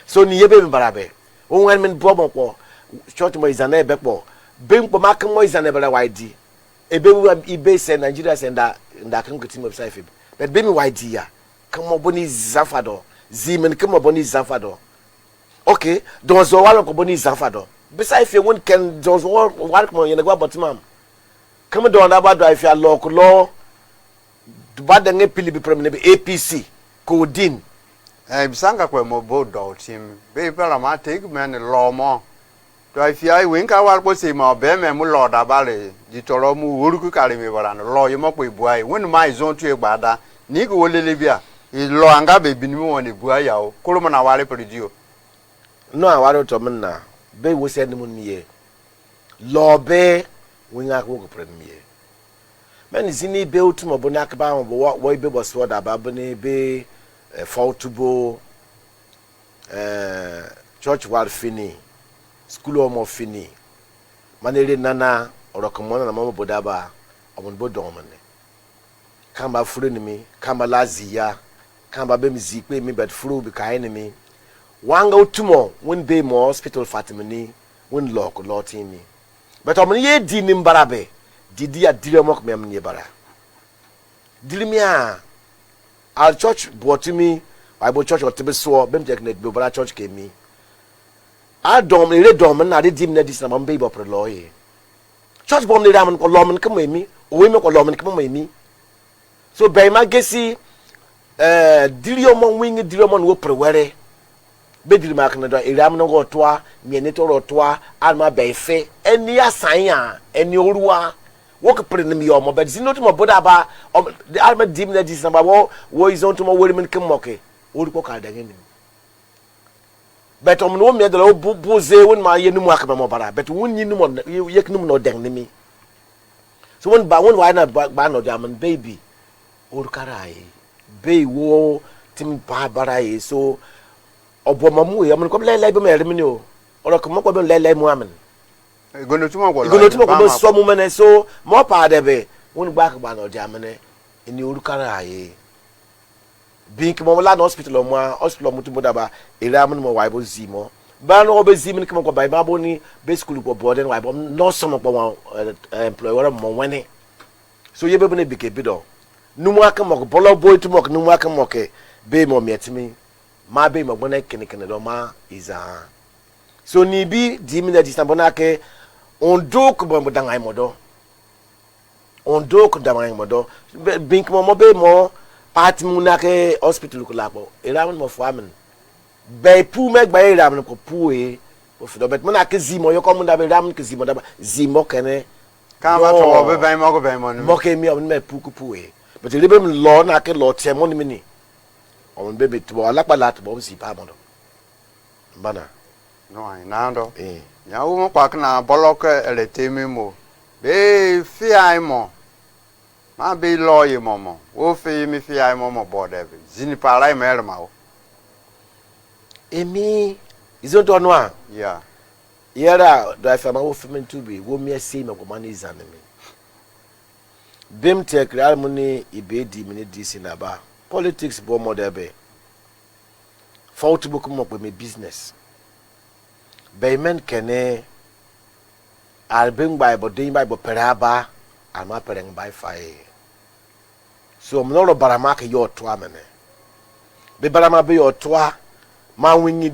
so ni yebe mbarabe won men bobo ko church mo izana ebekpo be mpo makam mo izana bela wide ebe ibe se Nigeria se nda kan kiti mo sai fib but be mi wide ya kan mo boni zafado zimen kan mo boni zafado okay dozo wala ko boni zafado be sai fe won ken dozo wala ko yene gwa botimam kan do na ba do afi aloklo ba da nge pili bi premne be APC Kodin. Bisanga kwa mo bo do team. Be pala ma take man lo mo. To if I win ka war bo se mo be me mu lo da bale. Di toro mu woru ku kare me bara no lo yo mo ko buai. When my zone to egbada. Ni ko wolele bia. I lo anga be bi ni mo ne buai ya o. Kolo mo na ware predio. No aware to men na. Be wo se ni mo niye. Lo be winga ko ko premier. Men zini be otumo bo na ka ba mo wo be bo so da ba bo ne be Fautubo church war fini school omo fini manere nana orokomona na mama bodaba omon bodomane kamba furu ni mi kamba lazia kamba be mizi pe mi bet furu bi kai ni mi wanga utumo won be mo hospital fatimani won lock lotini but omon ye di ni mbarabe didi ya dire mo ko mem ni bara dilimia our church brought me Bible church or tebe so bem tek net be church ke mi adom le dom na de dim na dis na mambe bo pre loye church bom le ram ko lom ke mo mi o we me ko lom ke mo mi so be ma gesi dirio mo wingi dirio mo wo pre were be diri ma kan do ram no go toa mi ne to ro toa alma be fe eni asan a eni oruwa work pre mi yo mo but zino to mo boda ba the alma dim na dis na ba wo is on to mo wori men ke mo ke ori ko ka da ngeni but no me de lo buze won ma ye numu akaba mo bara but won yin numu yek numu no deng ni mi so won ba won wa na ba no jaman baby or karai be wo tim ba bara yi so obo mamu ya mun ko lele be me mi o oro ko mo ko be lele mu amen Gono tuma ko so mu mene so mo pa de be won gba ka ba no jaman ni or karai Bink mo la no hospital mo hospital mo tumo daba ira mo mo waibo zimo ba no be zimin kama ko ba bo ni be school ko board and why no some ko employer mo wani so ye be ne bike bido numu aka mo ko bolo boy to mo ko numu aka mo ke be mo mietimi ma be mo bona kene do ma iza so ni bi di mi na di sambona ke on do ko bo dangai modo on do ko dangai modo bink mo be mo party mu na ke hospital ko lapo era mo fo amen be pu me gba era mo ko pu e o fi do bet mo na ke zimo yo ko mo da be ram ke zimo da zimo kene ka ba to be ben mo ko ben mo mo ke mi o me pu ku pu e but le be mo lo na ke lo te mo ni mi on bebe to ala pala to bo si pa mo do bana no ai na do nya wo mo kwa na bolok ele temi mo be fi ai mo ma be lo ye mo wo fi mi fi ai mo bo de be zini pa lai me ma o emi izo to no a yeah yara do afa ma wo fi me to be wo mi ase me ko mani izane me bem te kra mo ni ibedi mi ni disi na ba politics bo mo de be fault book mo pe me business Baymen kene albing Bible din Bible peraba ama pereng by fire. So mnoro barama ke yo to amene. Be barama be yo to ma wingi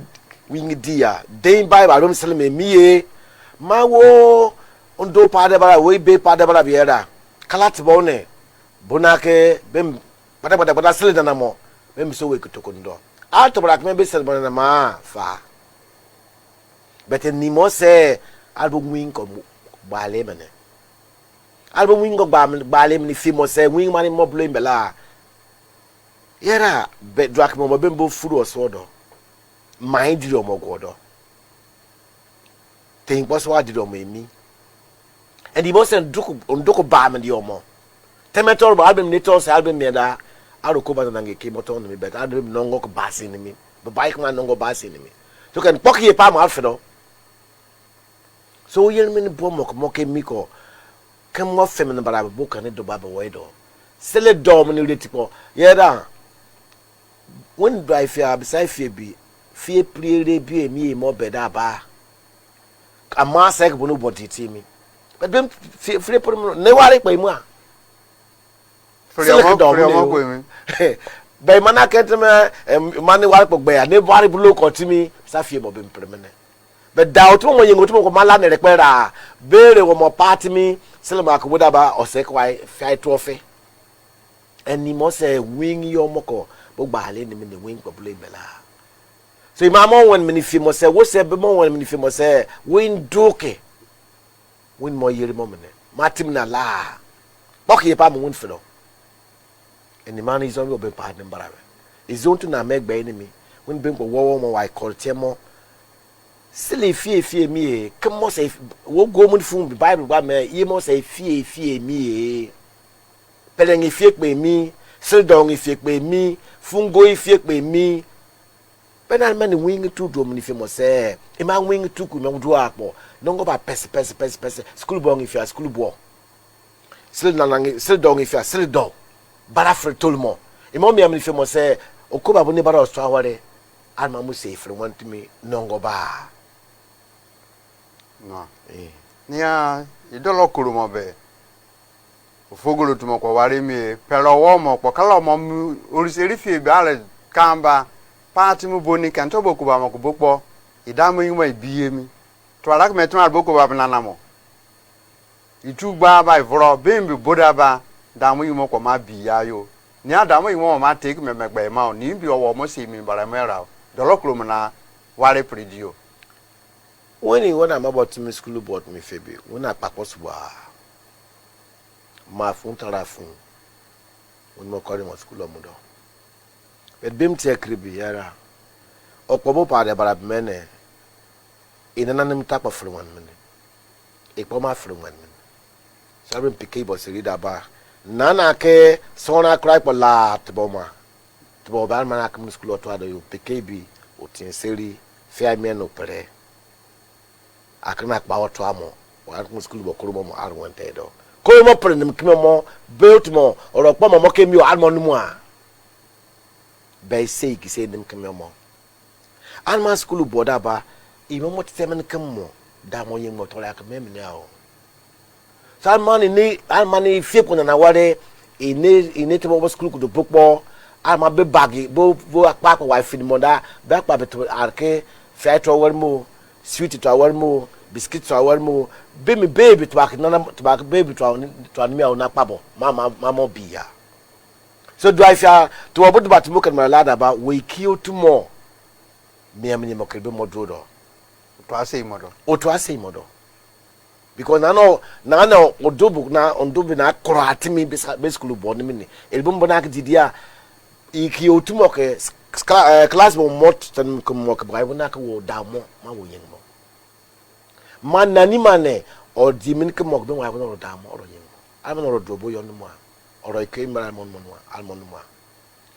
dia. Din Bible alum seleme miye ma wo ondo pade bara we be pade bara biera. Kalat bone bonake bem pada sele dana mo bem so we kutokondo. Ato bara ke be sele bona ma fa. But ni mo se album win ko bale mane album win ko bale mani fi mo se win mani mo blame bela yera be drak mo be mbo furu osodo mind di mo godo tin boss wa di do mo emi and the boss ndoko ba me di omo temetor ba album neto se album me da aroko ba na ngeke moto no me bet album no ngo ko basi ni mi be bike man no ngo basi ni mi so kan poki pa mo alfedo so yen min bo mo ke miko kan mo fem na bara bo kan do baba wedo sele do mo ni retipo yeda when do I fear beside fear bi fear priere bi emi mo beda ba ama se ko no body ti mi but dem fear por ne ware pa mu a free mo ko mi be mana keteme mani ware po gbe ya ne ware bulo ko ti mi sa fear mo be premene but doubt mo yengo to mo mala ne rekpera bere wo mo party mi selema ko boda ba ose kwai fight trophy eni mo se win yo moko bo gba ale ni mi ne win problem bela so imamo won mi ni fi mo se wo se be mo won mi ni fi mo se win doke win mo yiri mo mene matim na la boki pa mo win filo eni man is on go be part ne barawe izontu na megba enemy win be ko wo mo wai koltemo sile fie mi kemo say wo go mun fun bible ba me ye mo say fie mi peleng fie pe mi sildong fie pe mi fungo fie pe mi penal man wing tu do mun fie mo say e ma wing tu ku me do apo no go ba pese school bong fie school bo sildong fie sildong bara fre tolmo e mo mi am fie mo say okoba bo ne bara so aware alma mu say fre want me no go ba no nia idolo kuru mo be ofogolo tumo ko ware mi pero wo mo ko kala mo oriseri fie bi ale kamba party mu boni kan to boku ba mo ko bopo idamu yima biye mi to ala ko metu boku ba na mo itu gba ba ivro bimbi boda ba damu yima ko ma biya yo ni adamu yima ma take me megba ma o ni bi owo mo se mi bara mera dolo kuru mo na ware predio when I'm about to me school board me febe when I pack us ma fun tarafun when mo call my school omudo but bim te kribi yara opobo pa de bara mene inana nim tap of one minute e po ma from 1 minute sabe pique bo seri da ba nana ke sona cry for la tboma tbo ba man akam school to ado you pique bi o tin seri fe me no pere akana kpa to amo wa school bo koro mo arwante do ko mo prenim kime mo built mo oro po mo ke mi o armo numu a be say ki say nim kime mo alma school boda ba even what semen come more, damn young motor like a meme now. Some money, I'm money, fipon and away in it over school to book ball. I'm a bit baggy, both a pack of wife in Monda, back by to arcade, fair to our more, sweet to our more, biscuits to our more, baby baby to back baby to me on a pabble, mamma be ya. So do I fear to about the book and my lad about we kill two more. Me a minimum could be more dodo. To I say model. Or to I say model. Because I know now or double now on double na me basically born me. El bombonak didia iki otumoke class bo mot tan ko mok bray bo nak wo damo ma wo yen mo. Man nani mane or di min ko mok do wa bo damo oro yen mo. Al mo ro dobo yon mo. Oro ke mara mon almon mo.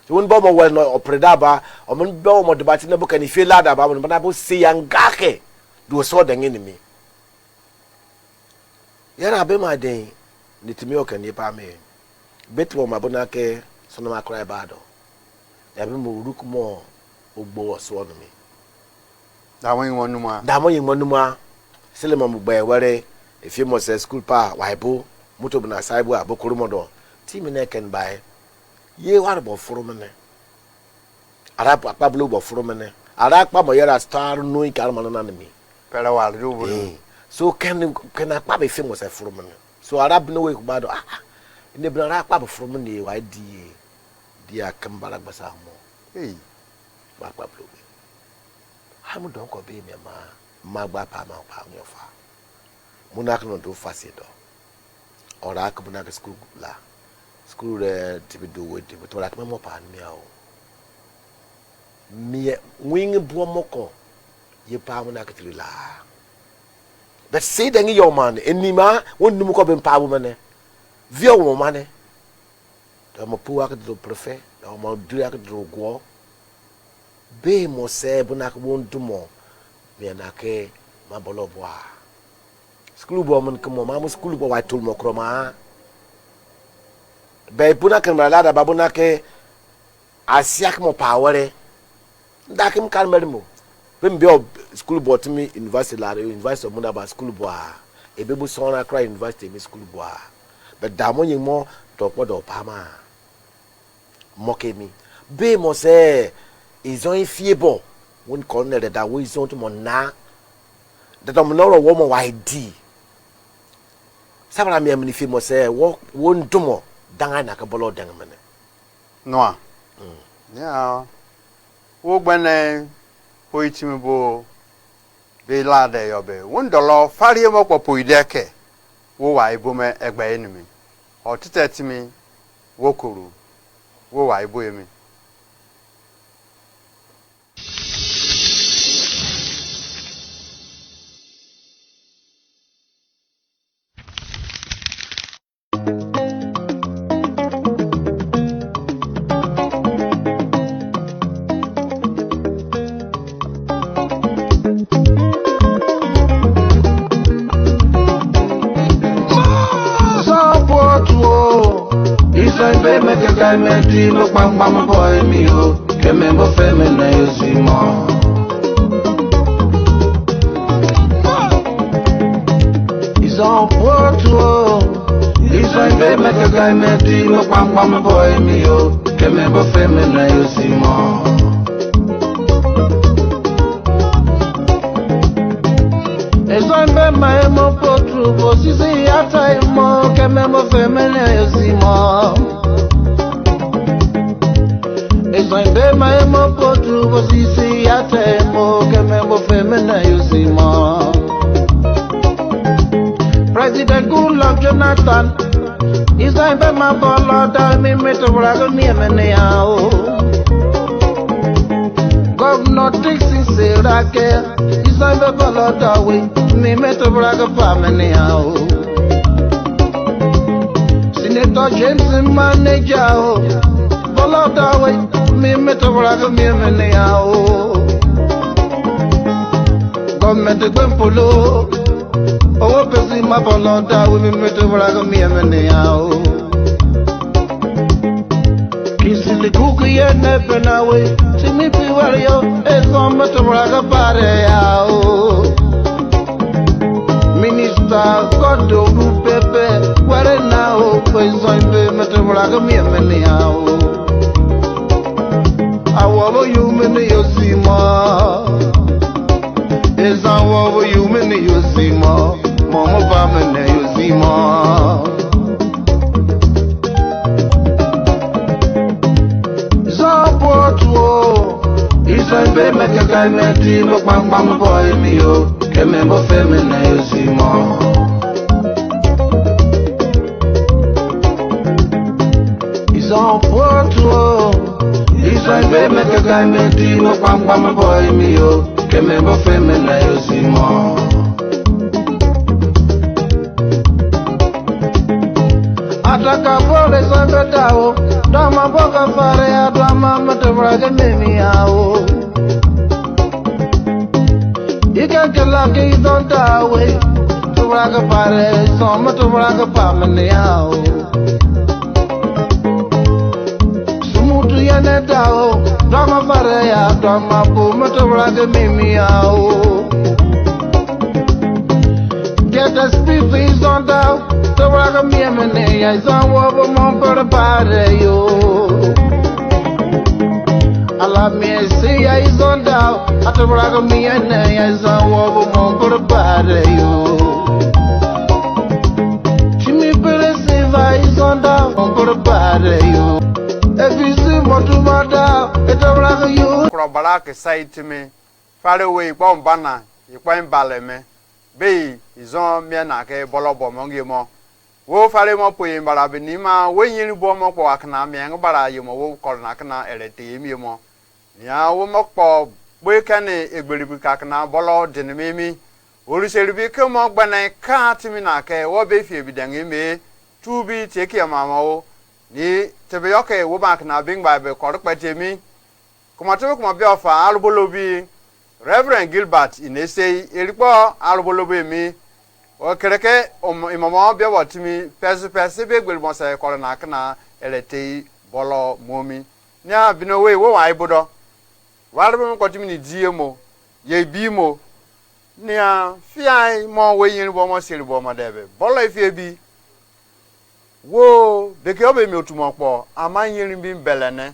So when bo mo well no opreda ba o mon bo mo debate na bo kan ife lada ba mo na bo se yangake do so den enemy. Yara be my day, nitimi okan yepa me. Betwo mabona ke sono makra bado. Yabe mo ruk mo ogbo so no me. Da won wonu ma. Da mo yin wonu ma. Sele mo gba ewere if you mo say school pa waibo moto bna saibo abokoro modo. Ti me na ken bai. Ye war bo foro me ne. Ara pa blo bo foro me ne. Ara pa mo yara star no ikar mano na me. Pera wal rubu. So can I probably famous from me? So Arab no way bad. In the Arab from me, why dear Kambala Basamo? Hey, Papa Blue. I'm don't go be me, my papa, my pound your far. Munak no do facido. Or Akabunak school la. School to be do with it, but like my mopan meow. Me wing buomoko, ye pamunak la. But say then your man, any man won't do up in power money. Vio money. The Mapua to prefer, the Malduak to go. Be more say, Bunak won't do more. Me and Ake, Maboloboa. Schoolwoman come on, Mamma schoolboy, I told Mocroma. Be Punak and Malada Babunake, I siak more power. Dakim can mermo. When be school boy to me university la university of Mundaba school boy e be bu so na cry university me school boy but da mo yin mo to podo pama moke me be mo say is on fiebo when corner that we is on to mo na that am no wo mo yd sabra me am ni fi mo say wo won dumo dan na ka bolo dan me ne no yeah wo gbane Poitimbo be lade yobe. $1 farie mo kwa poideke. Wo wa ibume egba enemy. O titetimi wo koru. Wo wa ibu emi. Meti no pam boy mi o que me bo femena yo simo Is on porto Is on be me que meti no pam boy mi o que me bo femena yo simo Is on be me mo porto bo si si ata mo que me bo femena yo simo Soy be my mo potru bo si si ate mo que me bo femena yo si mo President Goodluck Jonathan is I be my bolo da mi meto brago mi emene yao Governor Dixon Serake is I be bolo da we mi meto brago pa mene yao Senator James Manager Bolo da we me meto braga me meneao Government gwempolo O pesi ma bolonda we me meto braga me meneao Kisile the cookie and never away. See me be where you is on but raga pare yao. Minister God do pepe where now is on be raga me many yao. I want you many you see more. Is I want you many you see more. Mama Bamene you see more. Isan be make a guy me dream of bam boy me yo. Kemembo feminine you see more. Isan porto. Isan be make a guy me dream of bam boy me yo. Kemembo feminine you see more. Ataka pole sanbe tao. Dama boka fare ya dama matavraga mimi yao. Ika kala ke idon tawe. Tavraga fare so matavraga pamene yao. Sumutu ya ne tao. Dama fare ya dama bo matavraga mimi yao. Get a speed is on tao. So I me a minute, I saw over mon for the body, yo. I love me, see, I is on down. I told her me a nay, I saw over mon for the body, yo. Jimmy Perez, I is on down for the body, yo. If you see what to matter, it's a rather you. Barak say to me, far away, bomb banner, you quite ballet me. Be is on me and I can bolobo mongimo. Wo fare mo poyin bara benima wo yin bo mo ko akna me ang bara yimo wo kor na kana elete mi mo nya wo mo ko bo kane egberibi kakna bolo denmemi ori seribi ke mo gbana ka timi na ke wo be fie bi dan eme tu bi teke mama wo ni tebe yoke wo bank na bing ba be kor patemi kuma tebe kuma bi ofa alubolo bi Reverend Gilbert Inesei eripo alubolo bi mi o kereke imama bia watimi pese be gbel mo sai kor na kana elete bolo momi nya bino we wo wa ibodo wale be ko timi ni die mo ye bi mo nya fiai mo we yin bo mo siri bo mo debe bolo ifie bi wo de ke obe mi otumo po amanyin bi mbelene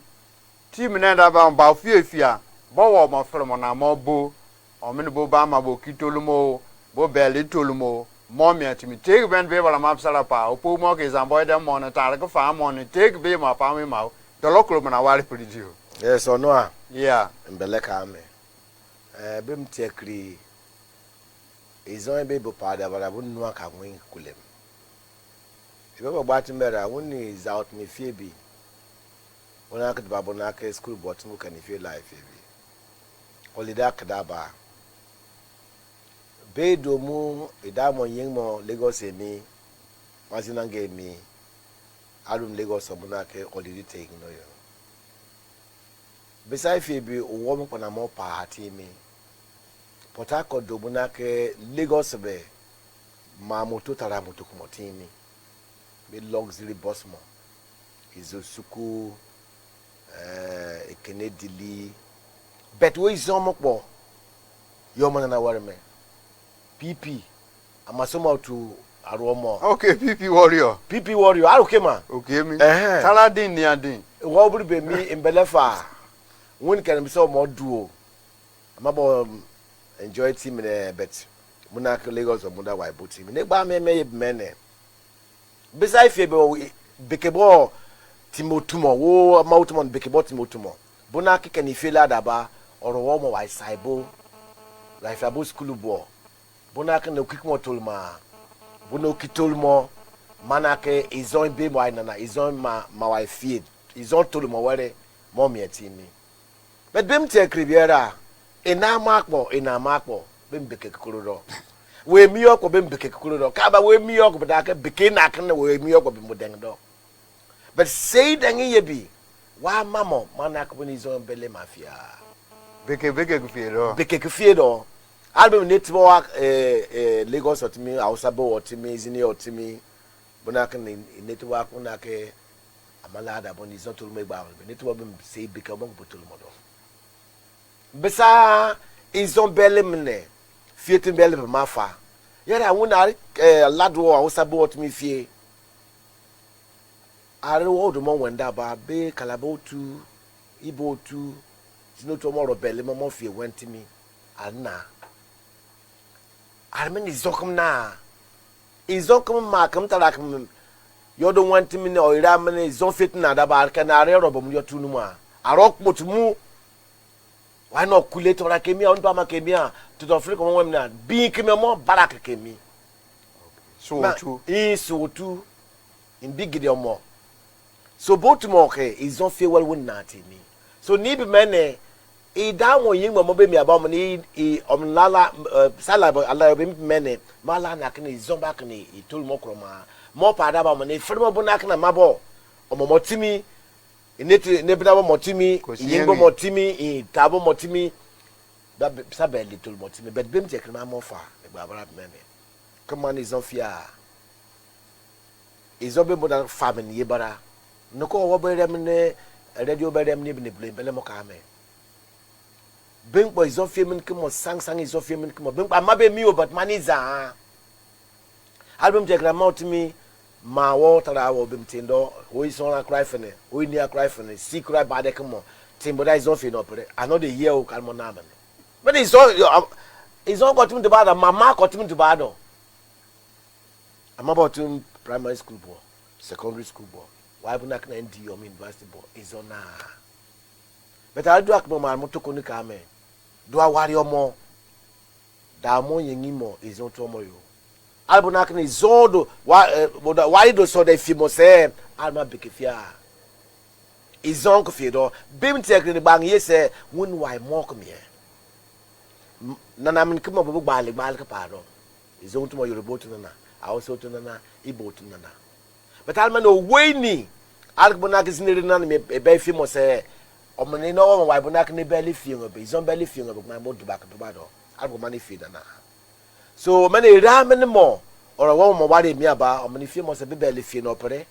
team na da ba fia bo wo mo fere mo na mo bo o mini bo ba ma bo kitolumo bo beli tolumo mommy at me take ben be wala map sala pa opo mo ke zamboy dem mo na tar ko fa mo ni take be ma pa mi ma the local man awari pridio yes or no yeah mbeleka me bim tekri izon be bo pada bala bu nu aka nwin kulem ibe bo gbati mera woni is out me fie bi wona aka babo na aka school but mo kan fie life bi holiday akdaba Bedo mu idamo yingmo Lagos emi mazinange mi alum Lagos omunake holiday take no yo beside febi owo mo na mo pa hati mi Port Harcourt do munake Lagos be ma moto tara moto kumotimi be luxury bus mo izosuku ekenedili bet we izomo po yo mo na warme PP amasoma to aromo okay PP warrior okay ma okay mi saladin ni adin wo buru be mi embelefa won kan be so mo duo amabo enjoy team na bet muna ka Lagos munda wai bo team ne gba me mene beside fe be bekebo timotumo wo mautumo bekebo timotumo bona ka kan ifela daba orowo mo wai saibo life abo school bo bona ka no kikmo tolma bono kitolmo manake izon be mo na izon ma wai feed izon tolmo were mo mi atimi but bem te kribiera ina makpo bem beke kurodo we mi okwo bem beke kurodo ka ba we mi okwo da ka beke na kan we mi okwo bem modeng do but say deng ye bi wa mamo manake boni izon bele mafia beke kufiedo album netbo Lagos otimi Ausabo otimi Zini otimi bonaka netbo akuna ke amala da boni zo tolu me gba be ne to be say be ka mo botolu mo do besa izon bele mne fietin bele be mafa yara wona ladwo a usabo otmi fie are wo do mo wenda ba be kalaba otu ibo otu sino to mo ro bele mo fie wentimi anna armen izokum na izokum ma kam tarakam you don't want me or ramen izon fit na da ba kan are ro bom yo tunu ma arok motumu why not kulate ora kemi on ba ma kemi to the Africa mo wemna bi kemi mo barak kemi so tu so tu in big de mo so both mo ke izon fe well won na tini so ni be mene e da won yin mo be mi aba mo ni omlala sala Allah be mene mala na kan izon ba kan e tol mo kroma mo pa da ba mo ni fremo bu na kan mabo omo timi ineti ne bida bo motimi yingo motimi tabo motimi da sabe little motimi but bem je kan mo fa e gba bara mene come on izon fia izon be mo da family ye bara no ko wo be rem ne radio be rem ne bele mo ka me ben boy izon fia men ko mo sang izon fia men ko mo ben ma be mi o but maniza album je kan motimi ma water our bimtindo we son cry for ne we near cry for ne see cry bad e come timbo that is off in opere another year o kalmo na man but it's all got him to bad mama got him to bad I'm about to primary school boy secondary school boy why bu na kan ndi o university boy is on na but I do akmo ma motoko ni ka me do awari omo da mo yin mo is on to mo yo albuna kan izodo why do so the fimo say alma bekefia izon ko fiedo bim tekri bang yese won why mok me nana min kuma bu gbal ka paro izon to mo yorubo to nana also to nana ibo to nana but alma no way ni albuna kan siniri nana me be fimo say omni no why buna kan be le fio be izon be le fio be ma mo do back to bado albuma ni fi nana so many ramen mo or a woman wadi mi aba o many fie mo se bebele fie no pere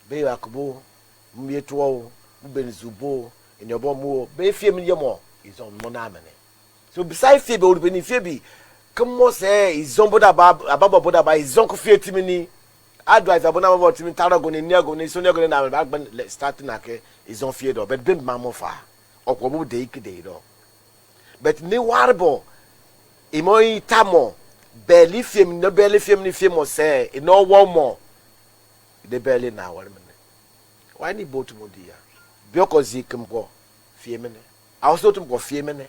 be yakubo mi etuo be nzubo enyobo mu be fie mi yemo is on mo na mene so beside fie be o be ni fie bi kemo se izombo da ababa boda ba izonko fie timini advice abona baba timi tarago ni niago ni so niago na ba start na ke izon fie do but be mamo fa okwo bu de ikide do but ni warbo imoi tamo belly film no belly film ni film say no one more the belly na ware mene why ni boat mo dia because ikemko fie mene also tum ko fie mene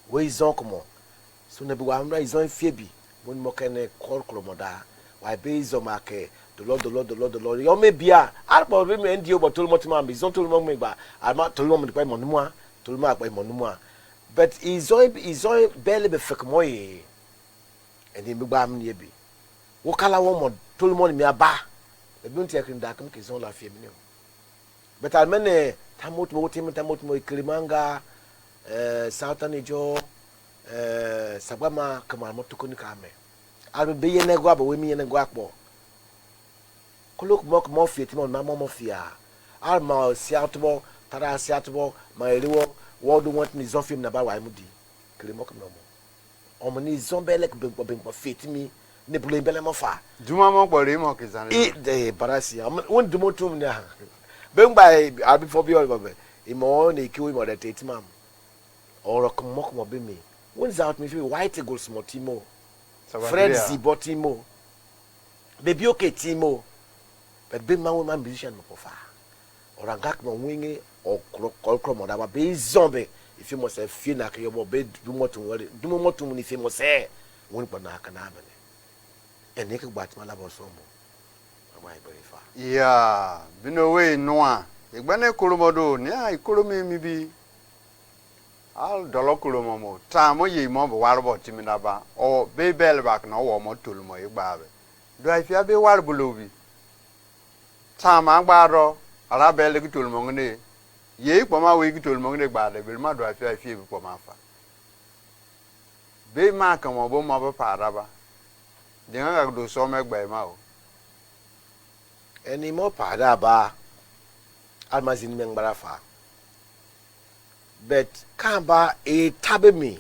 we zon komo so na bi wa amra izon fie bi won mo kene kor kromoda why be izon make the lord yo me bia arpo be me ndio bo tol mo tima bi zon tol mo me gba ama tol mo pa mo numa tol mo pa mo numa but izon belly be fek moye eni mi gba am ne bi wo kala wo mo tol mo mi aba e bi ntia krim da kam ke zon la fie mi ne but almene tamot mo ikrimanga southern ejo sabama kama mo tukuni kame albe be ye ne gwa ba we mi ye ne gwa kpo kolok mo fie ti mo ma mo fia alma siatbo tara siatbo ma eriwo wo do want ni zon film na ba wa mu di krimo kam no mo o mo ni zon belek ben fie mi ne bule bele mo fa juma mo gbore mo ke zan e de barasi won du mo tum na ben by abi for bi o babe imo na ikiwe mo da tete mam oro komo be mi won out me feel white goals mo timo Fred Zibotimo baby okay timo but be man musician mo fa orangak mo wingi o kro mo da ba be zombe if you must feel na ke yo be du mo tum ni fi mo se won pa na aka na amene ene ke gbat mala bo so mo agba ibere fa yeah bino we no a egbane koromodo ni ai koromi mi bi al dolo kolomomo ta mo ye mo bo warbo timinaba o be bel back na wo mo tolumo igba be do ai fia be warbo lobi ta ma gbaro ara bel ki tolumo ngene ye ipo ma we ki tolumo ngene gba de be ma do ai fia bi po ma fa be ma kan mo bo ma ba pa araba de nga do so me gba ma o Any more pada ba almazin mengbarafa. But kamba e tabe me.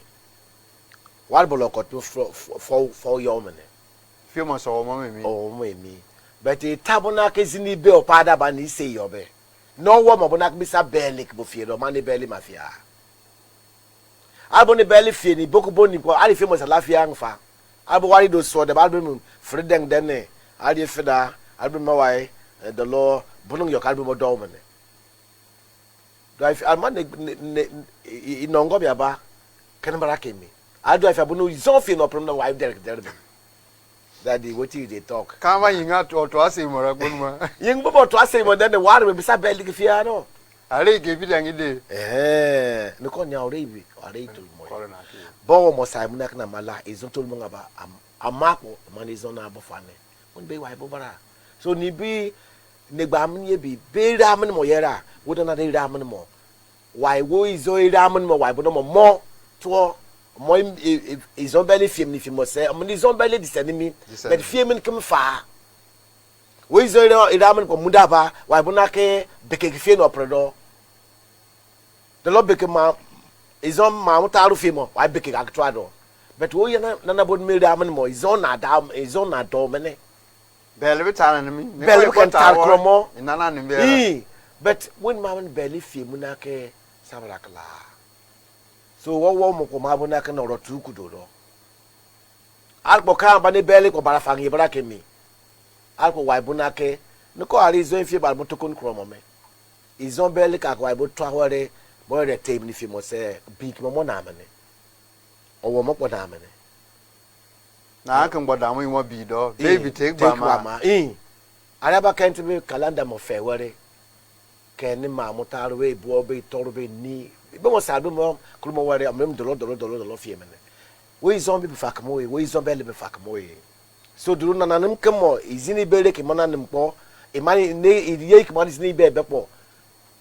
What bolokot for your money? Few months or mommy. Oh, me. But a tabernacle is in the bill pada ba ni say yobe. No woman bonak bisa belik bufiro money belly mafia. Alboni belly fini boku boni ko ali famous lafia ngfa. Albo wari do so the album freedom dene. Ali fida album mawai the law bunung yok album domene. Drive alman inongo biaba kanbara kemi. I drive abunu zofin no problem wife Derek Derby. Daddy, what you they talk? Come on, you got to us in Moraguma. Young Bobo to us, but then the water will be so bad like Fiano. I gave it any day. No con now, Raby, or Rachel. Bo Mosaimana Mala is not told about a map money is on our bufane. One bay why Bobara. So Nibi Nebam Yebi, Bay Raman Moyera, would another Raman more. Why woe is Zoe Raman more, why but no more to moi ils ont belle film ni film c'est on ils ont belle dessin animé mais film comme fa oui ils ont iramen ko mudaba wa bonake beke film no predo de lo beke ma ils ont ma mutaru film wa beke actual do but wo yana na bon me iramen mo ils ont na do mene belle betal na mi belle kan tar kromo nana ni belle but when ma belle film na ke sabrakla. So what mo ko mabona ka no rotu kudodo alko ka ba ne bele ko bara fangi bara kemi alko wai bunake no ko ari zo fi ba motokon kromo me izon bele ka ko wai bo twawore bo re tem ni fi mo se big mo na amane owo mo ko na amane na kan boda mo mo bi do baby take ba ma araba kan to be calendar mo fe wore ken ni ma motaro we bo be toro be ni be mo sadu mo krumo ware amem dolo fie mene we zombie be fakamo we zombie be fakamo so duru na nanim kemo izini bele ke mana nim po e mani ne iye ke mani izini be po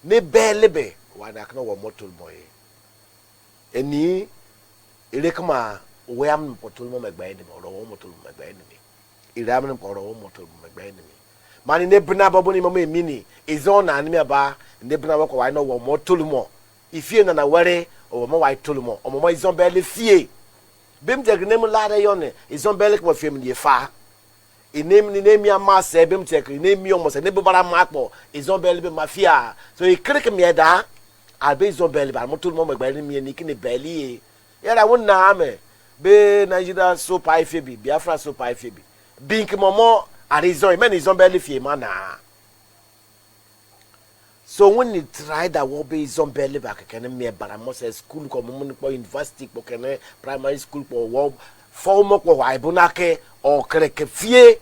ne bele be wa na kana wo motul mo eni ile kama we am potul mo megba ni mo ro motul mo megba ni ile am ni ko ro motul mo megba ni mani ne bina babo ni mo mini izona ani me ba ne bina wo ko wa no wo motul mo ifie na ware o mo wai tolumo o mo izon bele fie bim de gnem la de yone izon bele ko fie mi fa inem ni nemi ama se bim tek nemi o mo se ne bobara makpo izon bele be mafia so e krek mi eda albe izon bele ba mo tolumo mo gba ni ni kini bele yara won na ame be Nigeria so pai fie bi Biafra so pai fie bi bink momo arizon me ni izon bele fie mana. So when you try that will be zombie back can me baramose school ko mo ko university ko can primary school ko form ko wa ibunake o kreke fie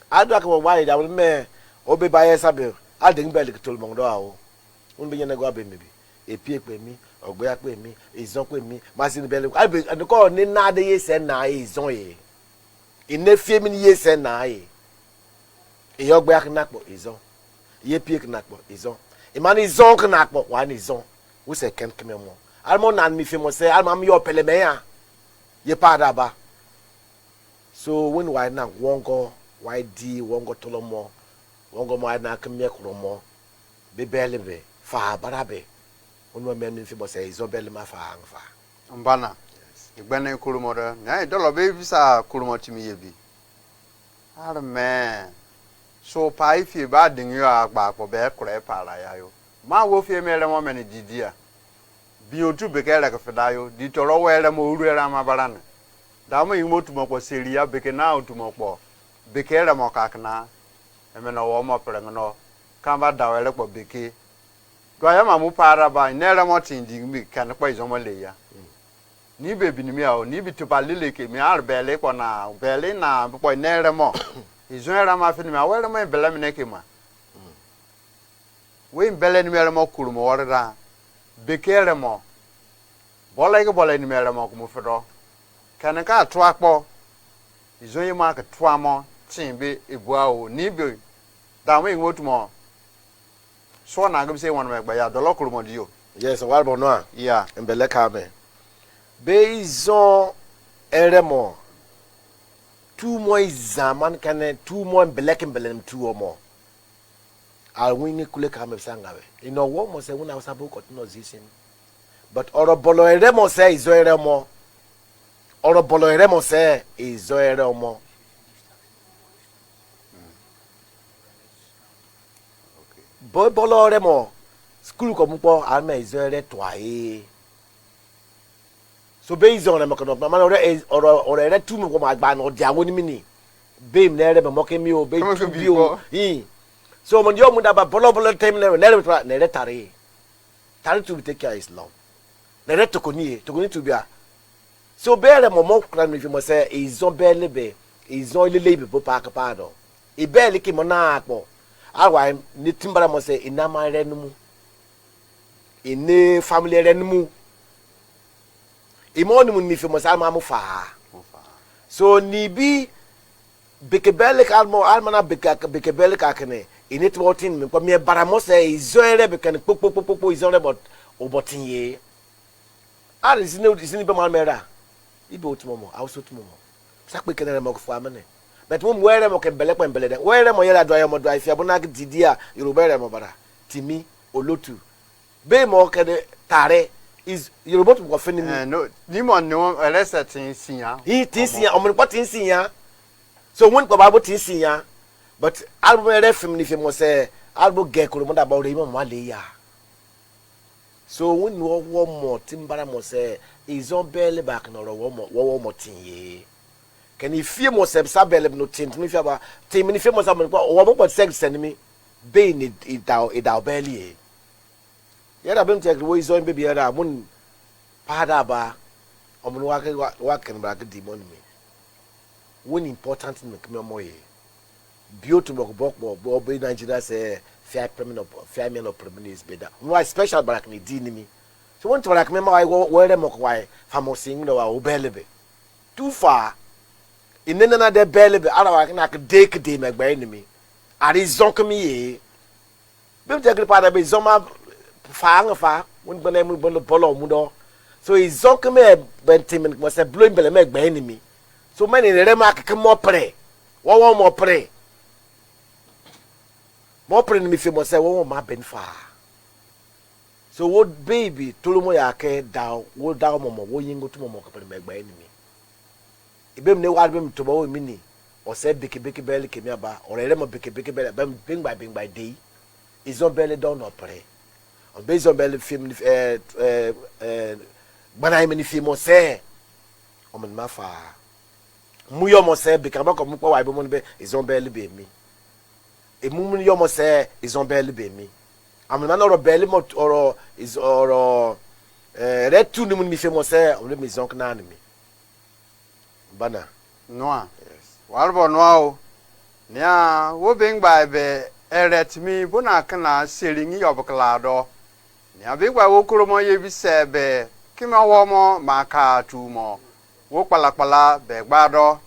adu aka wa da me obe baye sabe adin bele to mo do awo un be nyane go abe me bi epie pe mi ogboya pe mi izon pe mi machine bele albe ko ni na de yese na izon ye ine fie mi ni yese na ye e ogboya na po izon ye piek nakpo izon imani izon knakpo wan izon we se ken kememo almo nan mi femo se alma yo peleme ya ye pada ba so when why na wongo why di wongo tolomo wongo mo na kemye kromo be belebe fa barabe onwa men fi bo se izon belema fa angfa mbana igbene kurumo da na dolo be visa kurumo timi yebi arme so pai fie ba din yo agba ko be kure para ya yo ma wo fie mere mo mene didia bi otu be kere ka feda yo di toro were mo uru era ma bara ne da mo yimo tu mo ko seri ya be ke na otu mo ko be kere mo ka kana e me no wo mo pere no kan ba da were ko be ke do ya ma mu para ba ne re mo tin di mi kan ko izo mo le ya ni be bi ni mi a o ni bi to ba lele ke mi ar bele ko na bele na po ne re mo izon era ma fini ma were mo bele me ke ma we bele ni mere mo kuru mo wore da bekere mo bola ni mere mo ko mo fedo kan ka to akpo izon yi ma ka to amo tin be ebua o ni be da mo yin wotu mo so na ga be say won me gba ya dolo kuru mo di yo yes wal bo no a yeah mbele ka me be izon eremo two more zaman kan two more black and blem two or more I'll win a kule kame sangawe. You know what must say when I was about to know this. But Orobolo Eremo say is Zoeremo. Orobolo Eremo say is Zoeremo. Boy Bolo Remo. School Komupo Alme is Zoere Twaye. So based on them, or a red tomb of my ban or Diawoni Mini. Bame never mocking me or bame to be. So when you would have a bolo time never tare. Tare to take care is long. Never to go to be a. So bear them more crime if you must say is on barely be, is only labor park pado. A barely came on apple. I need timber must say in my renum. In a family renum. Imonium if you must almamufa. So ni be Bekebele almo almana bekebele kakene. In it what in me baramose is zoere bekan popo is on about obotinye. Ah, is no malmera. Ibo tumomo, also tumomo. Sakwe kenere mok famane. But whom where mo can belek when beled. Where mo yela doya mo do if yabonak didia, Yorubere mo bara. Timi olotu. Be mo kede tare is Yorubot mo fini. No, Nimon no less at Insia. He tinsia on what insia. So when Bible tinsia. But album refim if you must say album get kurumunda about him Malia. So when you one more timbara must say is on belly back nor one more thing. Can you feel more sabelle no tin if you have team if you must have one sex send me being it down belly. Yet I've been taking away zone baby other moon padaba or working back demon me. One important in the community. Beautiful book, be Nigeria say fair men of permanent is better. Why special barak ni dinimi. So want to remember I wear them why famous sing no obelebe. Too far. In another belebe, I can take day make by enemy. Are is zonkami. Bim take part of zoma far when banemu bolo mudo. So is zonkame bentimen was a blowing belle make by enemy. So many remark come more pray. One more pray. More pray me feel say one more ben far. So what baby tulumo yake down, wo down momo, wo yingo to momo kapele make by enemy. Ibem ne wa bem to bo mini or say biki belly came aba or a remo biki belly bing by day. Is on belly down or pray. On based on belly film but I mean if you must say on my far. Muyo mo say bikaba ko mukwa wa ibo be is on belly be me. E mumu yo mo say is on belly be me. Am na no belly mo or is or red two ni mu mi fe mo say on me zonk na me. Bana. Noa. Yes. Warbo noa. Nya wo bing by be eret mi bona kana selingi yobuklado. Nya bing by wo kuro mo ye bi se be kima wo mo maka tu mo. Wo kpala be gbado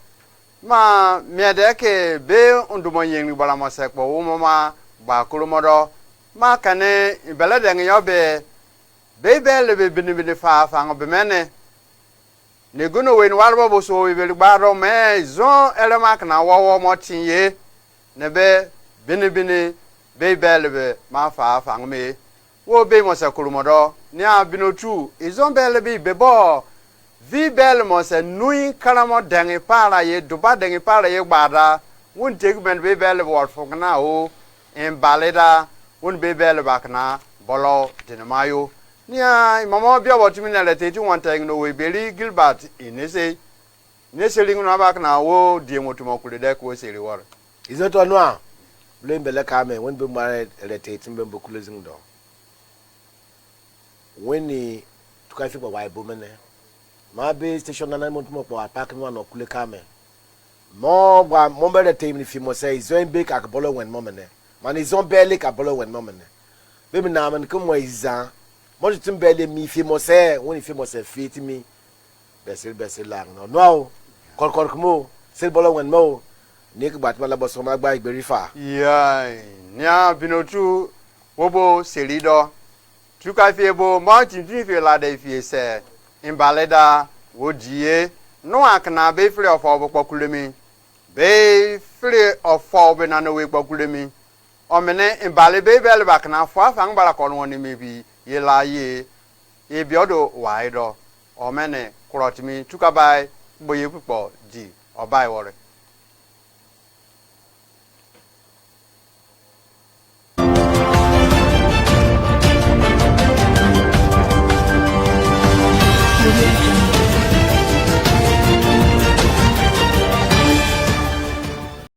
ma miedeke be undumo yen gbala mo sekpo wo mama ba kurumodo ma kane ibelede nyo be bele be binibini fa ngo mene ne guno we warbo bo so we gbado me zon elemak na wo mo tinye ne be binibini bele be ma fa ngo me wo be mo sekurumodo ni abinotu izon bele be bebo vi bel mo se nui karamo dengi para ye duba dengi para ye gbada won take ben be bel wor fogna o en baleda won be bel bakna bolo dinamayo nia mama bia wotumi na lete ti won tang no we beri Gilbert inese lingu na bakna wo die motumo kulede ko seri wor izoto no blame bele kame won be mare lete ti be closing door when ni tukafi kwa wa ibomene ma be station na mo tumo po park no na kule kame mo be the time if you must say zo be ka bolo wen mo mene man is on belly ka bolo wen mo mene be me na man ko mo izan mo tum belly mi fi mo say when if mo say fit mi besel lang no kor mo sel bolo wen mo ni ke bat mala boso ma gba igberi fa ya nya binotu wobo selido tuka fi ebo mo tin fi la de fi se imbaleda wodie no akna be free of obo kpokulemi be free of obo na no we kpokulemi omene imbale be bele bakna fo afan bara ko no ni mebi ye la ye e biodo waido omene kurotimi tukabai boye pupo di obai wore